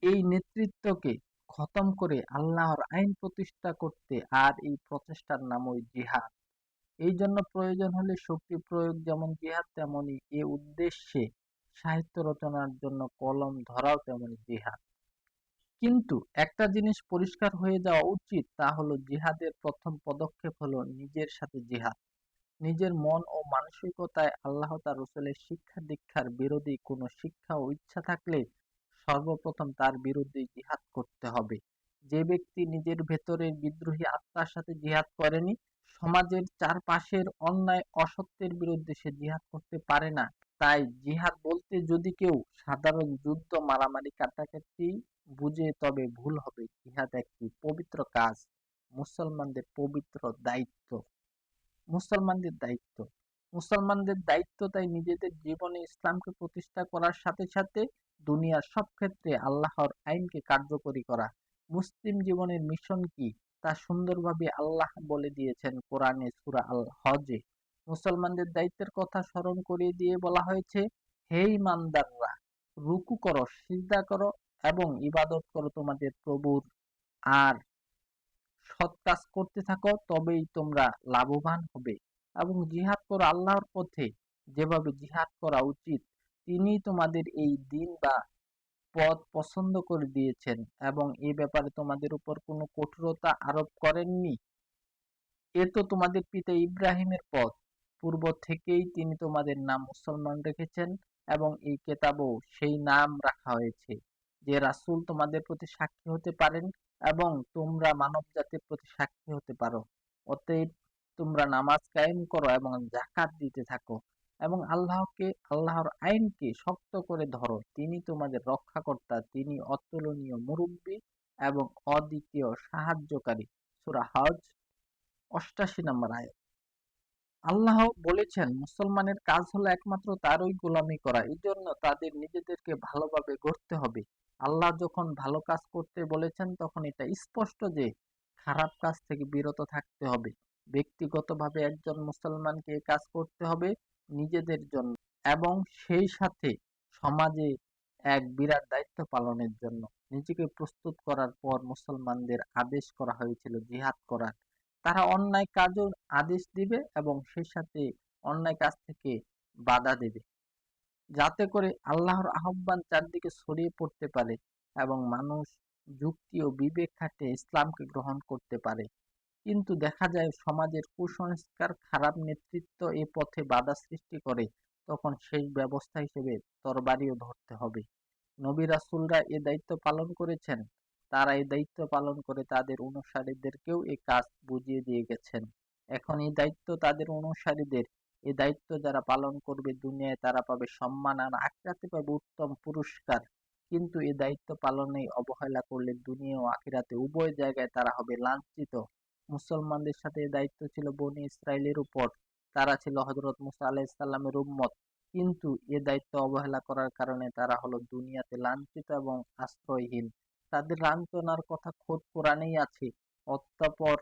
এই নেতৃত্বকে খতম করে আল্লাহর আইন প্রতিষ্ঠা করতে, আর এই প্রচেষ্টার নামই জিহাদ। এই জন্য প্রয়োজন হলে শক্তি প্রয়োগ, যেমন জিহাদ তেমনি এ উদ্দেশ্যে সাহিত্য রচনার জন্য কলম ধরাও তেমনি জিহাদ। কিন্তু একটা জিনিস পরিষ্কার হয়ে যাওয়া উচিত, তা হলো জিহাদের প্রথম পদক্ষেপ হলো নিজের সাথে জিহাদ। নিজের মন ও মানসিকতায় আল্লাহ তার রসুলের শিক্ষা দীক্ষার বিরোধী কোনো শিক্ষা ও ইচ্ছা থাকলে সর্বপ্রথম তার বিরুদ্ধে জিহাদ করতে হবে। যে ব্যক্তি নিজের ভেতরের বিদ্রোহী আত্মার সাথে জিহাদ করেনি, সমাজের চারপাশের অন্যায় অসত্যের বিরুদ্ধে সে জিহাদ করতে পারে না। তাই জিহাদ বলতে যদি কেউ সাধারণ যুদ্ধ, মারামারি, কাটাকাটি বুঝে তবে ভুল হবে। জিহাদ একটি পবিত্র কাজ, মুসলমানদের পবিত্র দায়িত্ব। মুসলমানদের দায়িত্ব মুসলমানদের দায়িত্ব তাই নিজেদের জীবনে ইসলামকে প্রতিষ্ঠা করার সাথে সাথে দুনিয়ার সব ক্ষেত্রে আল্লাহর আইনকে কার্যকরী করা। মুসলিম জীবনের মিশন কি তা সুন্দরভাবে আল্লাহ বলে দিয়েছেন কোরআনে সূরা আল হজে। মুসলমানদের দায়িত্বের কথা স্মরণ করিয়ে দিয়ে বলা হয়েছে, হে ঈমানদাররা, রুকু করো, সিজদা করো এবং ইবাদত করো তোমাদের প্রভুর, আর সৎ কাজ করতে থাকো, তবেই তোমরা লাভবান হবে। এবং জিহাদ করো আল্লাহর পথে, যেভাবে জিহাদ করা উচিত তিনি তোমাদের এই দিন বা পথ পছন্দ করে দিয়েছেন এবং এ ব্যাপারে তোমাদের উপর কোনো কঠোরতা আরোপ করেননি। এ তো তোমাদের পিতা ইব্রাহিমের পথ। পূর্ব থেকেই তিনি তোমাদের নাম মুসলমান রেখেছেন এবং এই কেতাবেও সেই নাম রাখা হয়েছে, যে রাসূল তোমাদের প্রতি সাক্ষী হতে পারেন এবং তোমরা মানবজাতির প্রতি সাক্ষী হতে পারো। অতএব তোমরা নামাজ কায়েম করো এবং যাকাত দিতে থাকো এবং আল্লাহর আইনকে শক্ত করে ধরো। তিনি তোমাদের রক্ষাকর্তা, তিনি অতুলনীয় মুরব্বী এবং অদ্বিতীয় সাহায্যকারী। সূরা হজ ৮৮ নম্বর আয়াত। আল্লাহ বলেছেন, মুসলমানের কাজ হলো একমাত্র তারই গোলামি করা। এজন্য তাদের নিজেদেরকে ভালোভাবে গড়তে হবে। আল্লাহ যখন ভালো কাজ করতে বলেছেন তখন এটা স্পষ্ট যে খারাপ কাজ থেকে বিরত থাকতে হবে। ব্যক্তিগতভাবে একজন মুসলমানকে এই কাজ করতে হবে নিজেদের জন্য এবং সেই সাথে সমাজে এক বিরাট দায়িত্ব পালনের জন্য। নিজেকে প্রস্তুত করার পর মুসলমানদের আদেশ করা হয়েছিল জিহাদ করার। তারা অন্যায় কাজও আদেশ দিবে এবং সেই সাথে অন্যায় কাজ থেকে বাধা দেবে, যাতে করে আল্লাহর আহ্বান চারদিকে ছড়িয়ে পড়তে পারে এবং মানুষ যুক্তি ও বিবেক খাটিয়ে ইসলামকে গ্রহণ করতে পারে। কিন্তু দেখা যায় সমাজের কুসংস্কার, খারাপ নেতৃত্ব এ পথে বাধা সৃষ্টি করে, তখন সেই ব্যবস্থা হিসেবে তরবারিও ধরতে হবে। নবী রাসূলরা এ দায়িত্ব পালন করেছেন। তারা এই দায়িত্ব পালন করে তাদের অনুসারীদেরকেও এ কাজ বুঝিয়ে দিয়ে গেছেন। এখন এই দায়িত্ব তাদের অনুসারীদের। এই দায়িত্ব যারা পালন করবে দুনিয়ায় তারা পাবে সম্মান আর আখিরাতে পাবে উত্তম পুরস্কার। কিন্তু এই দায়িত্ব পালনে অবহেলা করলে দুনিয়া ও আখিরাতে উভয় জায়গায় তারা হবে লাঞ্ছিত। মুসলমানদের সাথে এ দায়িত্ব ছিল বনী ইসরাইলের উপর। তারা ছিল হযরত মুসা আলাইহিস সালামের উম্মত। কিন্তু এ দায়িত্ব অবহেলা করার কারণে তারা হলো দুনিয়াতে লাঞ্ছিত এবং আশ্রয়হীন। তাদের লাঞ্ছনার কথা খোদ কোরআনেই আছে। অতঃপর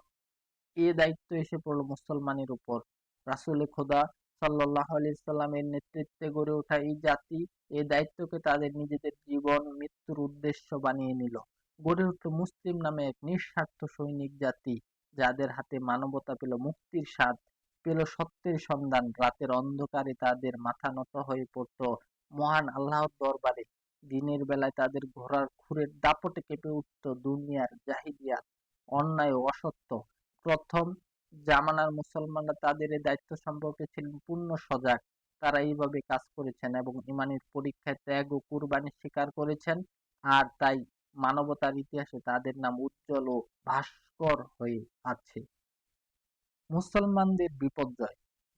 এ দায়িত্ব এসে পড়ল মুসলমানের উপর। রাসূলে খোদা সাল্লাল্লাহু আলাইহি সাল্লামের নেতৃত্বে গড়ে ওঠা এই জাতি এই দায়িত্বকে তাদের নিজেদের জীবন মৃত্যুর উদ্দেশ্য বানিয়ে নিল। গড়ে উঠল মুসলিম নামে এক নিঃস্বার্থ সৈনিক জাতি, যাদের হাতে মানবতা পেল মুক্তির স্বাদ, পেল সত্যের সন্ধান। রাতের অন্ধকারে তাদের মাথা নত হয়ে পড়ত মহান আল্লাহর দরবারে। দিনের বেলায় তাদের ঘোড়ার খুরের দাপটে কেঁপে উঠত দুনিয়ার জাহিলিয়াত, অন্যায় ও অসত্য। প্রথম জামানার মুসলমানরা তাদের এই দায়িত্ব সম্পর্কে ছিলেন পূর্ণ সজাগ। তারা এইভাবে কাজ করেছেন এবং ঈমানের পরীক্ষায় ত্যাগ ও কুরবানি স্বীকার করেছেন। আর তাই মানবতার ইতিহাসে তাদের নাম উজ্জ্বল ও ভাস্কর হয়ে আছে। মুসলমানদের বিপর্যয়।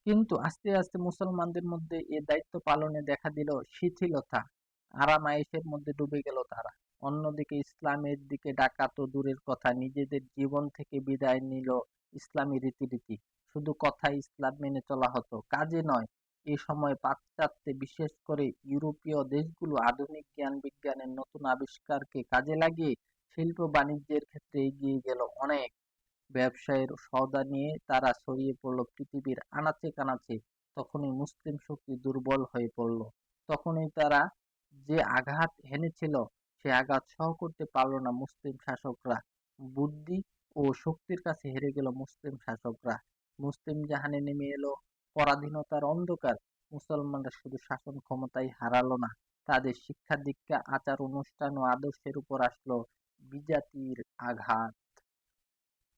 কিন্তু আস্তে আস্তে মুসলমানদের মধ্যে এ দায়িত্ব পালনে দেখা দিল শিথিলতা, আরাম-আয়েশের মধ্যে ডুবে গেল তারা। অন্যদিকে ইসলামের দিকে ডাকা তো দূরের কথা, নিজেদের জীবন থেকে বিদায় নিল ইসলামী রীতিনীতি। শুধু কথায় ইসলাম মেনে চলা হতো, কাজে নয়। এ সময় পাশ্চাত্যে, বিশেষ করে ইউরোপীয় দেশগুলো আধুনিক জ্ঞান বিজ্ঞানের নতুন আবিষ্কারকে কাজে লাগিয়ে শিল্প বাণিজ্যের ক্ষেত্রে এগিয়ে গেল অনেক। ব্যবসায়ের সওদা নিয়ে তারা ছড়িয়ে পড়ল পৃথিবীর আনাচে কানাচে। তখনই মুসলিম শক্তি দুর্বল হয়ে পড়ল। তখনই তারা যে আঘাত হেনেছিল সে আঘাত সহ করতে পারল না মুসলিম শাসকরা। বুদ্ধি ও শক্তির কাছে হেরে গেল মুসলিম শাসকরা। মুসলিম জাহানে নেমে এলো পরাধীনতার অন্ধকার। মুসলমানরা শুধু শাসন ক্ষমতাই হারালো না, তাদের শিক্ষা দীক্ষা, আচার অনুষ্ঠান ও আদর্শের উপর আসলো বিজাতির আঘাত।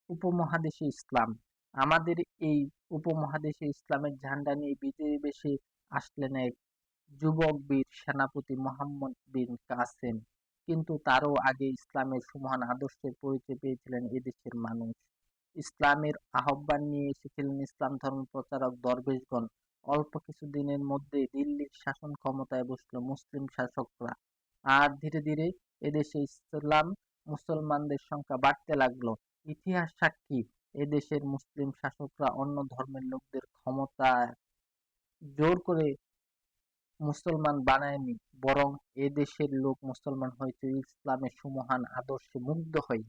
উপমহাদেশে ইসলাম। আমাদের এই উপমহাদেশে ইসলামের ঝান্ডা নিয়ে বিজয়ী বেশে আসলেন এক যুবক বীর সেনাপতি মোহাম্মদ বিন কাসেম। কিন্তু তারও আগে ইসলামের সুমহান আদর্শের পরিচয় পেয়েছিলেন এদেশের মানুষ। ইসলামের আহ্বান নিয়ে এসেছিলেন ইসলাম ধর্ম প্রচারক দরবেশগণ। অল্প কিছু দিনের মধ্যে দিল্লির শাসন ক্ষমতায় বসল মুসলিম শাসকরা। আর ধীরে ধীরে এদেশে ইসলাম মুসলমানদের সংখ্যা বাড়তে লাগলো। ইতিহাস সাক্ষী, এদেশের মুসলিম শাসকরা অন্য ধর্মের লোকদের ক্ষমতা জোর করে মুসলমান বানায়নি, বরং এদেশের লোক মুসলমান হয়েছে ইসলামের সুমহান আদর্শে মুগ্ধ হয়ে।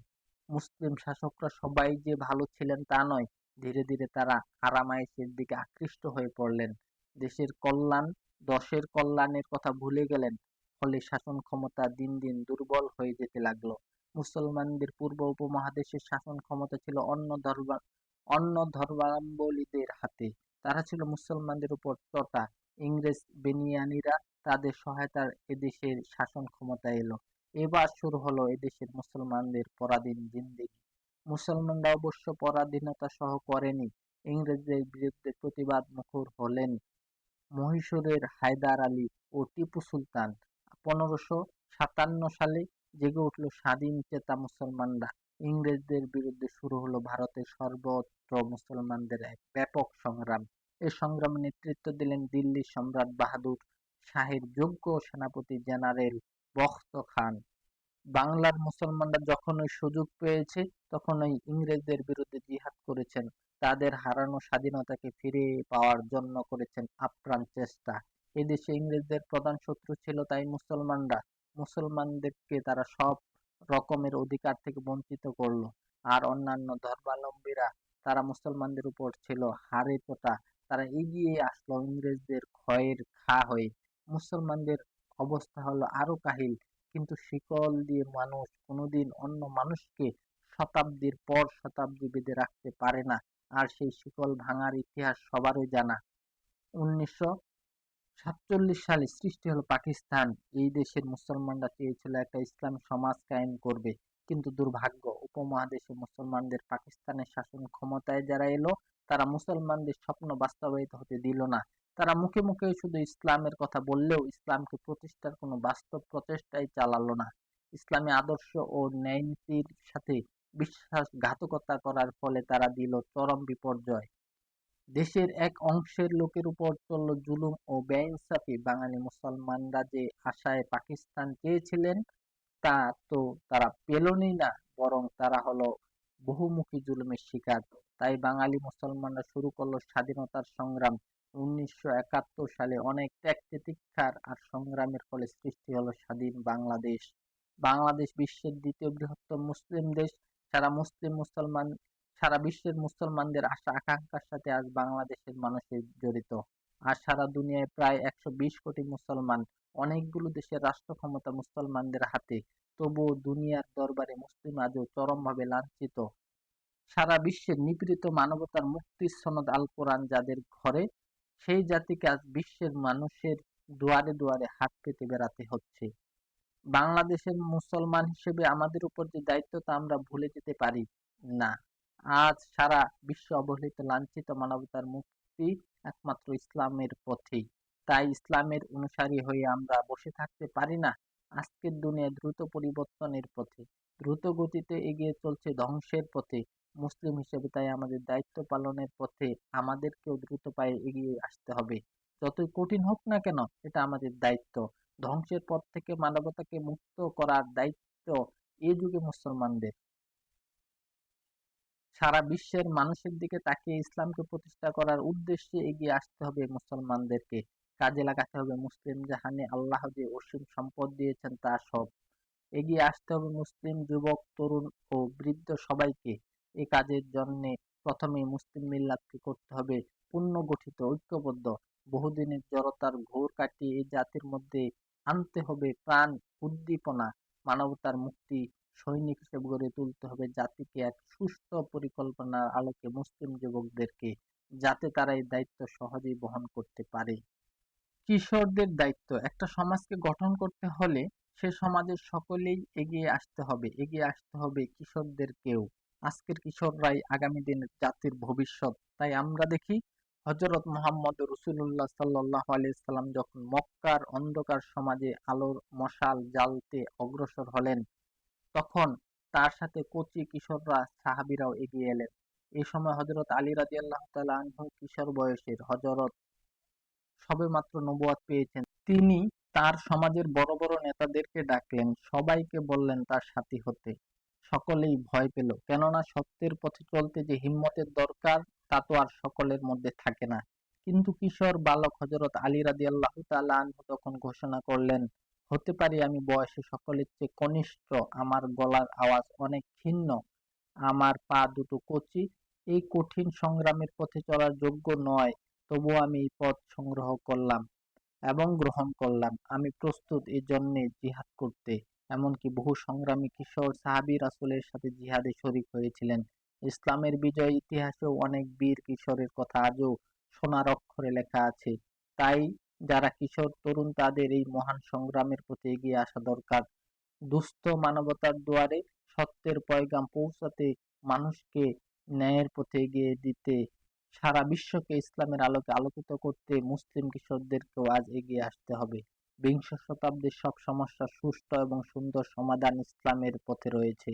মুসলিম শাসকরা সবাই যে ভালো ছিলেন তা নয়, ধীরে ধীরে তারা আরাম-আয়েশের দিকে আকৃষ্ট হয়ে পড়লেন। দেশের কল্যাণ, দশের কল্যাণের কথা ভুলে গেলেন। ফলে শাসন ক্ষমতা দিন দিন দুর্বল হয়ে যেতে লাগলো। মুসলমানদের পূর্ব উপমহাদেশের শাসন ক্ষমতা ছিল অন্য ধর্মাবলম্বীদের হাতে। তারা ছিল মুসলমানদের উপর চটা। ইংরেজ বেনিয়ানীরা তাদের সহায়তায় এদেশের শাসন ক্ষমতায় এলো। এবার শুরু হলো এদেশের মুসলমানদের পরাধীন জিন্দেগি। মুসলমানরা অবশ্য পরাধীনতা সহ করেনি, ইংরেজদের বিরুদ্ধে প্রতিবাদ মুখর হলেন মহীশূরের হায়দার আলী ও টিপু সুলতান। 1557 সালে জেগে উঠল স্বাধীন চেতা মুসলমানরা। ইংরেজদের বিরুদ্ধে শুরু হলো ভারতের সর্বত্র মুসলমানদের এক ব্যাপক সংগ্রাম। এ সংগ্রামে নেতৃত্ব দিলেন দিল্লির সম্রাট বাহাদুর শাহের যোগ্য সেনাপতি জেনারেল বখত খান। বাংলার মুসলমানরা যখনই সুযোগ পেয়েছে তখনই ইংরেজদের বিরুদ্ধে জিহাদ করেছেন। তাদের হারানো স্বাধীনতাকে ফিরে পাওয়ার জন্য করেছেন আপ্রাণ চেষ্টা। এদেশে ইংরেজদের প্রধান শত্রু ছিল তাই মুসলমানরা। মুসলমানদেরকে তারা সব রকমের অধিকার থেকে বঞ্চিত করলো। আর অন্যান্য ধর্মাবলম্বীরা, তারা মুসলমানদের উপর ছিল হাড়ে চটা। তারা এগিয়ে আসলো ইংরেজদের ভয়ের ঘা হয়ে। মুসলমানদের অবস্থা হলো আরো কাহিল। কিন্তু শিকল দিয়ে মানুষ কোনোদিন অন্য মানুষকে শতাব্দীর পর শতাব্দী বেঁধে রাখতে পারে না। আর সেই শিকল ভাঙার ইতিহাস সবারই জানা। 1947 সালে সৃষ্টি হলো পাকিস্তান। এই দেশের মুসলমানরা চেয়েছিল একটা ইসলামী সমাজ কায়েম করবে। কিন্তু দুর্ভাগ্য, উপমহাদেশে মুসলমানদের পাকিস্তানের শাসন ক্ষমতায় যারা এলো, তারা মুসলমানদের স্বপ্ন বাস্তবায়িত হতে দিল না। তারা মুখে মুখে শুধু ইসলামের কথা বললেও ইসলামকে প্রতিষ্ঠার কোনো বাস্তব প্রচেষ্টাই চালালো না। ইসলামী আদর্শ ও ন্যায়নীতির সাথে বিশ্বাসঘাতকতা করার ফলে তারা দিল চরম বিপর্যয়। দেশের এক অংশের লোকের উপর চলল জুলুম ও বেইনসাফি। বাঙালি মুসলমানরা যে আশায় পাকিস্তান চেয়েছিলেন তা তো তারা পেলনই না, বরং তারা হলো বহুমুখী জুলুমের শিকার। তাই বাঙালি মুসলমানরা শুরু করলো স্বাধীনতার সংগ্রাম। 1971 সালে অনেক ত্যাগ তিতিক্ষার আর সংগ্রামের ফলে সৃষ্টি হলো স্বাধীন বাংলাদেশ। বাংলাদেশ বিশ্বের দ্বিতীয় বৃহত্তম মুসলিম দেশ। সারা মুসলমান সারা বিশ্বের মুসলমানদের আশা আকাঙ্ক্ষার সাথে আজ বাংলাদেশের মানুষের জড়িত। আর সারা দুনিয়ায় প্রায় 120 কোটি মুসলমান। অনেকগুলো দেশের রাষ্ট্র ক্ষমতা মুসলমানদের হাতে। তবুও দুনিয়ার দরবারে মুসলিম আজও চরমভাবে লাঞ্ছিত। সারা বিশ্বের নিপীড়িত মানবতার মুক্তির সনদ আল কোরআন যাদের ঘরে, সেই জাতিকে আজ বিশ্বের মানুষের দুয়ারে দুয়ারে হাত পেতে বেড়াতে হচ্ছে। বাংলাদেশের মুসলমান হিসেবে আমাদের উপর যে দায়িত্ব তা আমরা ভুলে যেতে পারি না। আজ সারা বিশ্ব অবহেলিত লাঞ্ছিত মানবতার মুক্তি একমাত্র ইসলামের পথেই। তাই ইসলামের অনুসারী হয়ে আমরা বসে থাকতে পারি না। আজকের দুনিয়া দ্রুত পরিবর্তনের পথে, দ্রুত গতিতে এগিয়ে চলছে ধ্বংসের পথে। মুসলিম হিসেবে তাই আমাদের দায়িত্ব পালনের পথে আমাদেরকেও দ্রুত পায়ে এগিয়ে আসতে হবে। যতই কঠিন হোক না কেন, এটা আমাদের দায়িত্ব। ধ্বংসের পথ থেকে মানবতাকে মুক্ত করার দায়িত্ব এ যুগে মুসলমানদের। সারা বিশ্বের মানুষের দিকে তাকিয়ে ইসলামকে প্রতিষ্ঠা করার উদ্দেশ্যে এগিয়ে আসতে হবে মুসলমানদেরকে। কাজে লাগাতে হবে মুসলিম জাহানে আল্লাহ যে অসীম সম্পদ দিয়েছেন তা সব। এগিয়ে আসতে হবে মুসলিম যুবক, তরুণ ও বৃদ্ধ সবাইকে। এ কাজের জন্যে প্রথমেই মুসলিম মিল্লাতকে করতে হবে পুনর্গঠিত, ঐক্যবদ্ধ। বহুদিনের জড়তার ঘোর কাটিয়ে এই জাতির মধ্যে আনতে হবে প্রাণ, উদ্দীপনা। মানবতার মুক্তি সৈনিক হিসেবে গড়ে তুলতে হবে জাতিকে এক সুস্থ পরিকল্পনার আলোকে মুসলিম যুবকদেরকে, যাতে তারা এই দায়িত্ব সহজেই বহন করতে পারে। কিশোরদের দায়িত্ব। একটা সমাজকে গঠন করতে হলে সে সমাজের সকলেই এগিয়ে আসতে হবে, এগিয়ে আসতে হবে কিশোরদেরকেও। আজকের কিশোররাই আগামী দিনের জাতির ভবিষ্যৎ। তাই আমরা দেখি হযরত মুহাম্মদ রাসূলুল্লাহ সাল্লাল্লাহু আলাইহি সাল্লাম যখন মক্কার অন্ধকার সমাজে আলোর মশাল জ্বালতে অগ্রসর হলেন, তখন তার সাথে কচি কিশোররা সাহাবীরাও এগিয়ে এলেন। এই সময় হযরত আলী রাদিয়াল্লাহু তাআলা আনহু কিশোর বয়সের, হযরত সবেমাত্র নবুয়ত পেয়েছেন। তিনি তার সমাজের বড় বড় নেতাদেরকে ডাকলেন, সবাইকে বললেন তার সাথী হতে। সকলেই ভয় পেল, কেননা সত্যের পথে চলতে যে হিম্মতের দরকার তা তো আর সকলের মধ্যে থাকে না। কিন্তু কিশোর বালক হযরত আলী রাদিয়াল্লাহু তাআলা আনহু তখন ঘোষণা করলেন, হতে পারি আমি বয়সে সকলের চেয়ে কনিষ্ঠ, আমার গলার আওয়াজ অনেক ক্ষীণ, আমার পা দুটো কচি, এই কঠিন সংগ্রামের পথে চলার যোগ্য নয়, তবুও আমি এই পথ সংগ্রহ করলাম এবং গ্রহণ করলাম। আমি প্রস্তুত এ জন্যে জিহাদ করতে। এমনকি বহু সংগ্রামী কিশোর সাহাবী রাসূলের সাথে জিহাদে শরীক হয়েছিলেন। ইসলামের বিজয় ইতিহাসেও অনেক বীর কিশোরের কথা আজও সোনার অক্ষরে লেখা আছে। তাই যারা কিশোর তরুণ তাদের এই মহান সংগ্রামের প্রতি এগিয়ে আসা দরকার। দুস্থ মানবতার দুয়ারে সত্যের পয়গাম পৌঁছাতে, মানুষকে ন্যায়ের পথে এগিয়ে দিতে, সারা বিশ্বকে ইসলামের আলোকে আলোকিত করতে মুসলিম কিশোরদেরকেও আজ এগিয়ে আসতে হবে। বিংশ শতাব্দীর সব সমস্যার সুষ্ঠু এবং সুন্দর সমাধান ইসলামের পথে রয়েছে।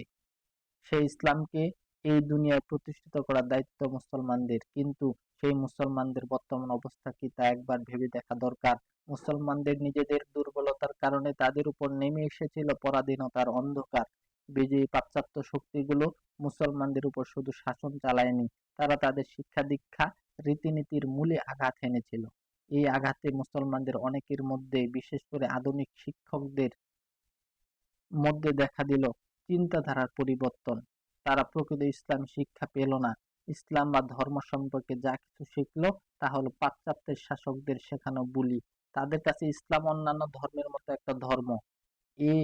সেই ইসলামকে এই দুনিয়ায় প্রতিষ্ঠিত করার দায়িত্ব মুসলমানদের। কিন্তু সেই মুসলমানদের বর্তমান অবস্থা কি তা একবার ভেবে দেখা দরকার। মুসলমানদের নিজেদের দুর্বলতার কারণে তাদের উপর নেমে এসেছিল পরাধীনতার অন্ধকার। বিজয়ী পাশ্চাত্য শক্তিগুলো মুসলমানদের উপর শুধু শাসন চালায়নি, তারা তাদের শিক্ষা দীক্ষা, রীতিনীতির মূলে আঘাত এনেছিল। এই আঘাতে মুসলমানদের অনেকের মধ্যে, বিশেষ করে আধুনিক শিক্ষকদের মধ্যে দেখা দিল চিন্তাধারার পরিবর্তন। তারা প্রকৃত ইসলাম শিক্ষা পেল না। ইসলাম বা ধর্ম সম্পর্কে যা কিছু শিখল তা হলো পাশ্চাত্যের শাসকদের শেখানো বুলি। তাদের কাছে ইসলাম অন্যান্য ধর্মের মতো একটা ধর্ম। এ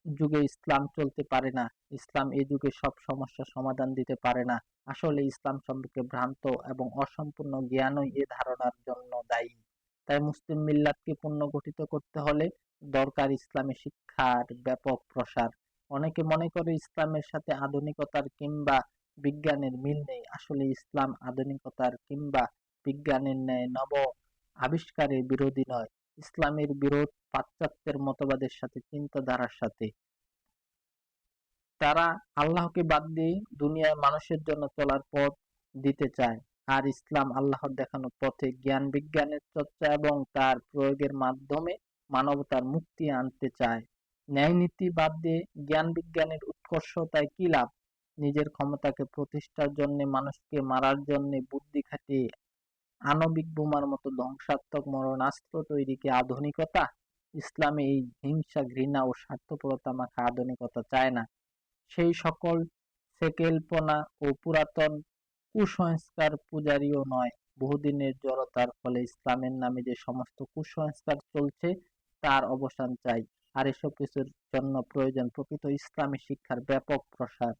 যুগে ইসলাম চলতে পারে না। ইসলাম এ যুগে সব সমস্যার সমাধান দিতে পারে না। আসলে ইসলাম সম্পর্কে ভ্রান্ত এবং অসম্পূর্ণ জ্ঞানই এ ধারণার জন্য দায়ী। তাই মুসলিম মিল্লাতকে পুনর্গঠিত করতে হলে দরকার ইসলামী শিক্ষার ব্যাপক প্রসার। অনেকে মনে করে ইসলামের সাথে আধুনিকতার কিংবা বিজ্ঞানের মিল নেই। আসলে ইসলাম আধুনিকতার কিংবা বিজ্ঞানের ন্যায় নব আবিষ্কারের বিরোধী নয়। ইসলামের বিরোধ পাশ্চাত্যের মতবাদের সাথে, চিন্তাধারার সাথে। তারা আল্লাহকে বাদ দিয়ে দুনিয়ার মানুষের জন্য চলার পথ দিতে চায়। আর ইসলাম আল্লাহর দেখানো পথে জ্ঞান বিজ্ঞানের চর্চা এবং তার প্রয়োগের মাধ্যমে মানবতার মুক্তি আনতে চায়। ন্যায় নীতি বাদ দিয়ে জ্ঞান বিজ্ঞানের উৎকর্ষতায় কি লাভ? নিজের ক্ষমতাকে প্রতিষ্ঠার জন্য, মানুষকে মারার জন্য বুদ্ধি খাটিয়ে আণবিক বোমার মতো ধ্বংসাত্মক মরণাস্ত্র তৈরি কি আধুনিকতা? ইসলামে এই হিংসা, ঘৃণা ও স্বার্থপরতা মাখা আধুনিকতা চায় না। সেই সকল সেকেলপনা ও পুরাতন কুসংস্কার পূজারীও নয়। বহুদিনের জড়তার ফলে ইসলামের নামে যে সমস্ত কুসংস্কার চলছে তার অবসান চাই। আর এসব কিছুর জন্য প্রয়োজন প্রকৃত ইসলামী শিক্ষার ব্যাপক প্রসার।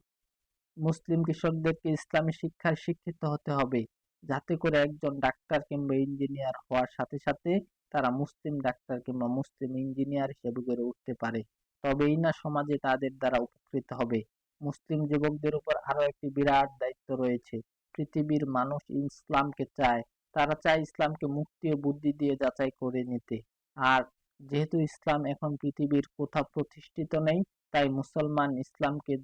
মুসলিম কিশোরদেরকে ইসলামী শিক্ষায় শিক্ষিত হতে হবে, যাতে করে একজন ডাক্তার কিংবা ইঞ্জিনিয়ার হওয়ার সাথে সাথে তারা মুসলিম ডাক্তার কিংবা মুসলিম ইঞ্জিনিয়ার হিসেবে গড়ে উঠতে পারে। তবেই না সমাজে তাদের দ্বারা উপকৃত হবে। মুসলিম যুবকদের উপর আরো একটি বিরাট দায়িত্ব রয়েছে। পৃথিবীর মানুষ ইসলামকে চায়। তারা চায় ইসলামকে মুক্তি ও বুদ্ধি দিয়ে যাচাই করে নিতে। আর যেহেতু ইসলাম এখন পৃথিবীর কোথাও প্রতিষ্ঠিত নেই, তাই মুসলমান ইসলামকে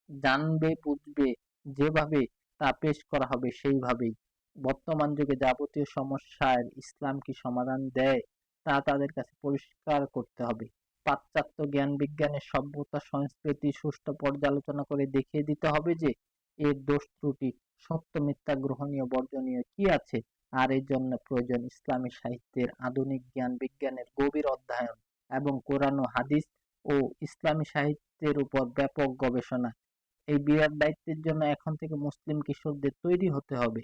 জানবে, বুঝবে, যেভাবে তা পেশ করা হবে সেইভাবেই। বর্তমান যুগে যাবতীয় সমস্যার ইসলাম কি সমাধান দেয়, তা তাদের কাছে পরিষ্কার করতে হবে। পাশ্চাত্য জ্ঞান বিজ্ঞানের সভ্যতা সংস্কৃতি সুষ্ঠু পর্যালোচনা করে দেখিয়ে দিতে হবে যে এর দোষ ত্রুটি, সত্য মিথ্যা, গ্রহণীয় বর্জনীয় কি আছে। আর এর জন্য প্রয়োজন ইসলামী সাহিত্যের আধুনিক জ্ঞান বিজ্ঞানের গভীর অধ্যয়ন এবং কোরআন ও হাদিস ও ইসলামী সাহিত্যের উপর ব্যাপক গবেষণা। এই বিরাট দায়িত্বের জন্য এখন থেকে মুসলিম কিশোরদের তৈরি হতে হবে।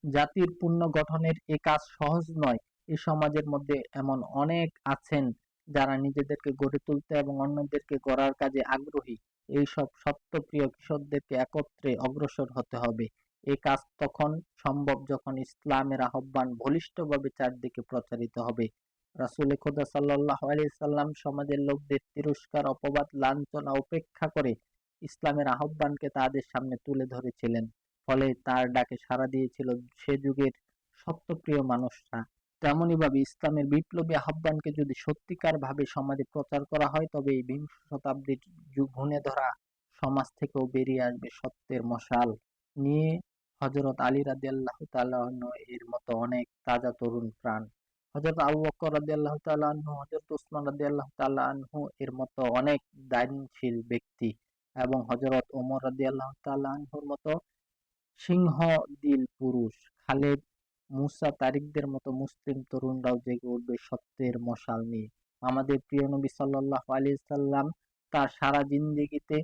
জাতির পুনর্গঠনের এ কাজ সহজ নয়। এ সমাজের মধ্যে এমন অনেক আছেন যারা নিজেদেরকে গড়ে তুলতে এবং অন্যদেরকে গড়ার কাজে আগ্রহী। এইসব সত্যপ্রিয় কিশোরদেরকে একত্রে অগ্রসর হতে হবে। এ কাজ তখন সম্ভব যখন ইসলামের আহ্বান বলিষ্ঠভাবে চারদিকে প্রচারিত হবে। রাসূল খোদা সাল্লাল্লাহু আলাইহি সাল্লাম সমাজের লোকদের তিরস্কার, অপবাদ, লাঞ্ছনা উপেক্ষা করে ইসলামের আহ্বানকে তাদের সামনে তুলে ধরেছিলেন। ফলে তার ডাকে সাড়া দিয়েছিল সে যুগের সত্যপ্রিয় মানুষরা। তেমনিভাবে ইসলামের বিপ্লবী আহ্বানকে যদি সত্যিকার ভাবে সমাজে প্রচার করা হয়, তবে এই বিংশ শতাব্দীর ঘুণে ধরা সমাজ থেকেও বেরিয়ে আসবে সত্যের মশাল নিয়ে হযরত আলী রাদিয়াল্লাহু তাআলা আনহু এর মতো অনেক তাজা তরুণ প্রাণ, হযরত আবু বকর রাদিয়াল্লাহু তাআলা আনহু, হযরত উসমান রাদিয়াল্লাহু তাআলা আনহু এর মতো অনেক দানশীল ব্যক্তি এবং হযরত ওমর রাদিয়াল্লাহু তাআলা আনহুর মতো সিংহ দিল পুরুষ, খালেদ, মুসা, তারিকদের মতো মুসলিম তরুণরাও জেগে উঠবে সত্যের মশাল নিয়ে। আমাদের প্রিয় নবী সাল্লাল্লাহু আলাইহি সাল্লাম তার সারা জিন্দেগিতে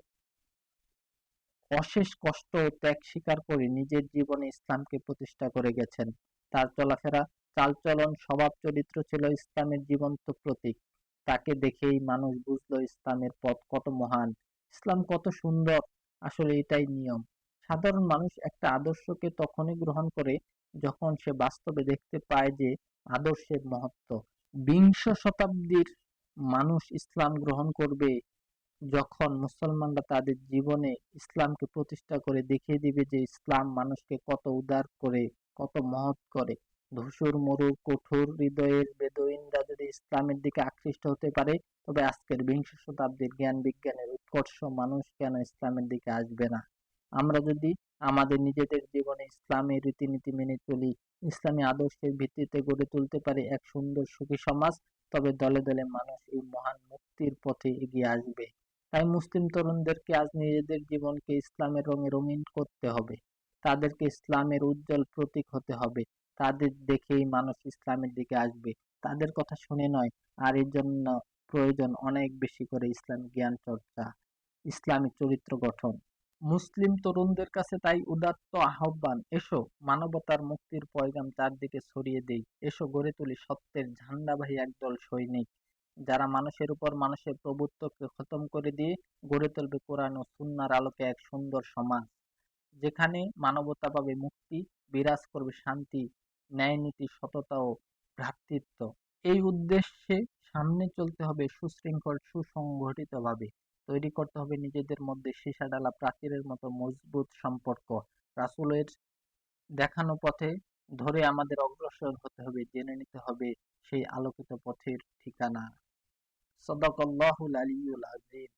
অশেষ কষ্ট ও ত্যাগ স্বীকার করে নিজের জীবনে ইসলামকে প্রতিষ্ঠা করে গেছেন। তার চলাফেরা, চালচলন, স্বভাব চরিত্র ছিল ইসলামের জীবন্ত প্রতীক। তাকে দেখেই মানুষ বুঝলো ইসলামের পথ কত মহান, ইসলাম কত সুন্দর। আসলে এটাই নিয়ম। সাধারণ মানুষ একটা আদর্শকে তখনই গ্রহণ করে যখন সে বাস্তবে দেখতে পায় যে আদর্শের মহত্ব। বিংশ শতাব্দীর মানুষ ইসলাম গ্রহণ করবে যখন মুসলমানরা তাদের জীবনে ইসলামকে প্রতিষ্ঠা করে দেখিয়ে দিবে যে ইসলাম মানুষকে কত উদার করে, কত মহৎ করে। ধূসর মরুর কঠোর হৃদয়ের বেদুইনরা যদি ইসলামের দিকে আকৃষ্ট হতে পারে, তবে আজকের বিংশ শতাব্দীর জ্ঞান বিজ্ঞানের উৎকর্ষ মানুষ কেন ইসলামের দিকে আসবে না। আমরা যদি আমাদের নিজেদের জীবনে ইসলামের রীতিনীতি মেনে চলি, ইসলামী আদর্শের ভিত্তিতে গড়ে তুলতে পারি এক সুন্দর সুখী সমাজ, তবে দলে দলে মানুষ এই মহান মুক্তির পথে এগিয়ে আসবে। তাই মুসলিম তরুণদেরকে আজ নিজেদের জীবনকে ইসলামের রঙে রঙিন করতে হবে। তাদেরকে ইসলামের উজ্জ্বল প্রতীক হতে হবে। তাদের দেখেই মানুষ ইসলামের দিকে আসবে। তাদের কথা শুনে নয়। আর এর জন্য প্রয়োজন অনেক বেশি করে ইসলামিক জ্ঞান চর্চা, ইসলামী চরিত্র গঠন। মুসলিম তরুণদের কাছে তাই উদাত্ত আহ্বান, এসো মানবতার মুক্তির পয়গাম চারদিকে ছড়িয়ে দেই। এসো গড়ে তুলি সত্যের ঝান্ডাবাহী একদল সৈনিক, যারা মানুষের উপর মানুষের প্রভুত্বকে খতম করে দিয়ে গড়ে তুলবে কোরআন ও সুন্নাহর আলোকে এক সুন্দর সমাজ, যেখানে মানবতা পাবে মুক্তি, বিরাজ করবে শান্তি, ন্যায়নীতি, সততা ও ভ্রাতৃত্ব। এই উদ্দেশ্যে সামনে চলতে হবে সুশৃঙ্খল, সুসংগঠিতভাবে। তৈরি করতে হবে নিজেদের মধ্যে সীসাডালা প্রাচীরের মতো মজবুত সম্পর্ক। রাসূলের দেখানো পথে ধরে আমাদের অগ্রসর হতে হবে, জেনে নিতে হবে সেই আলোকিত পথের ঠিকানা। সাদাকাল্লাহুল আলিয়্যুল আযীম।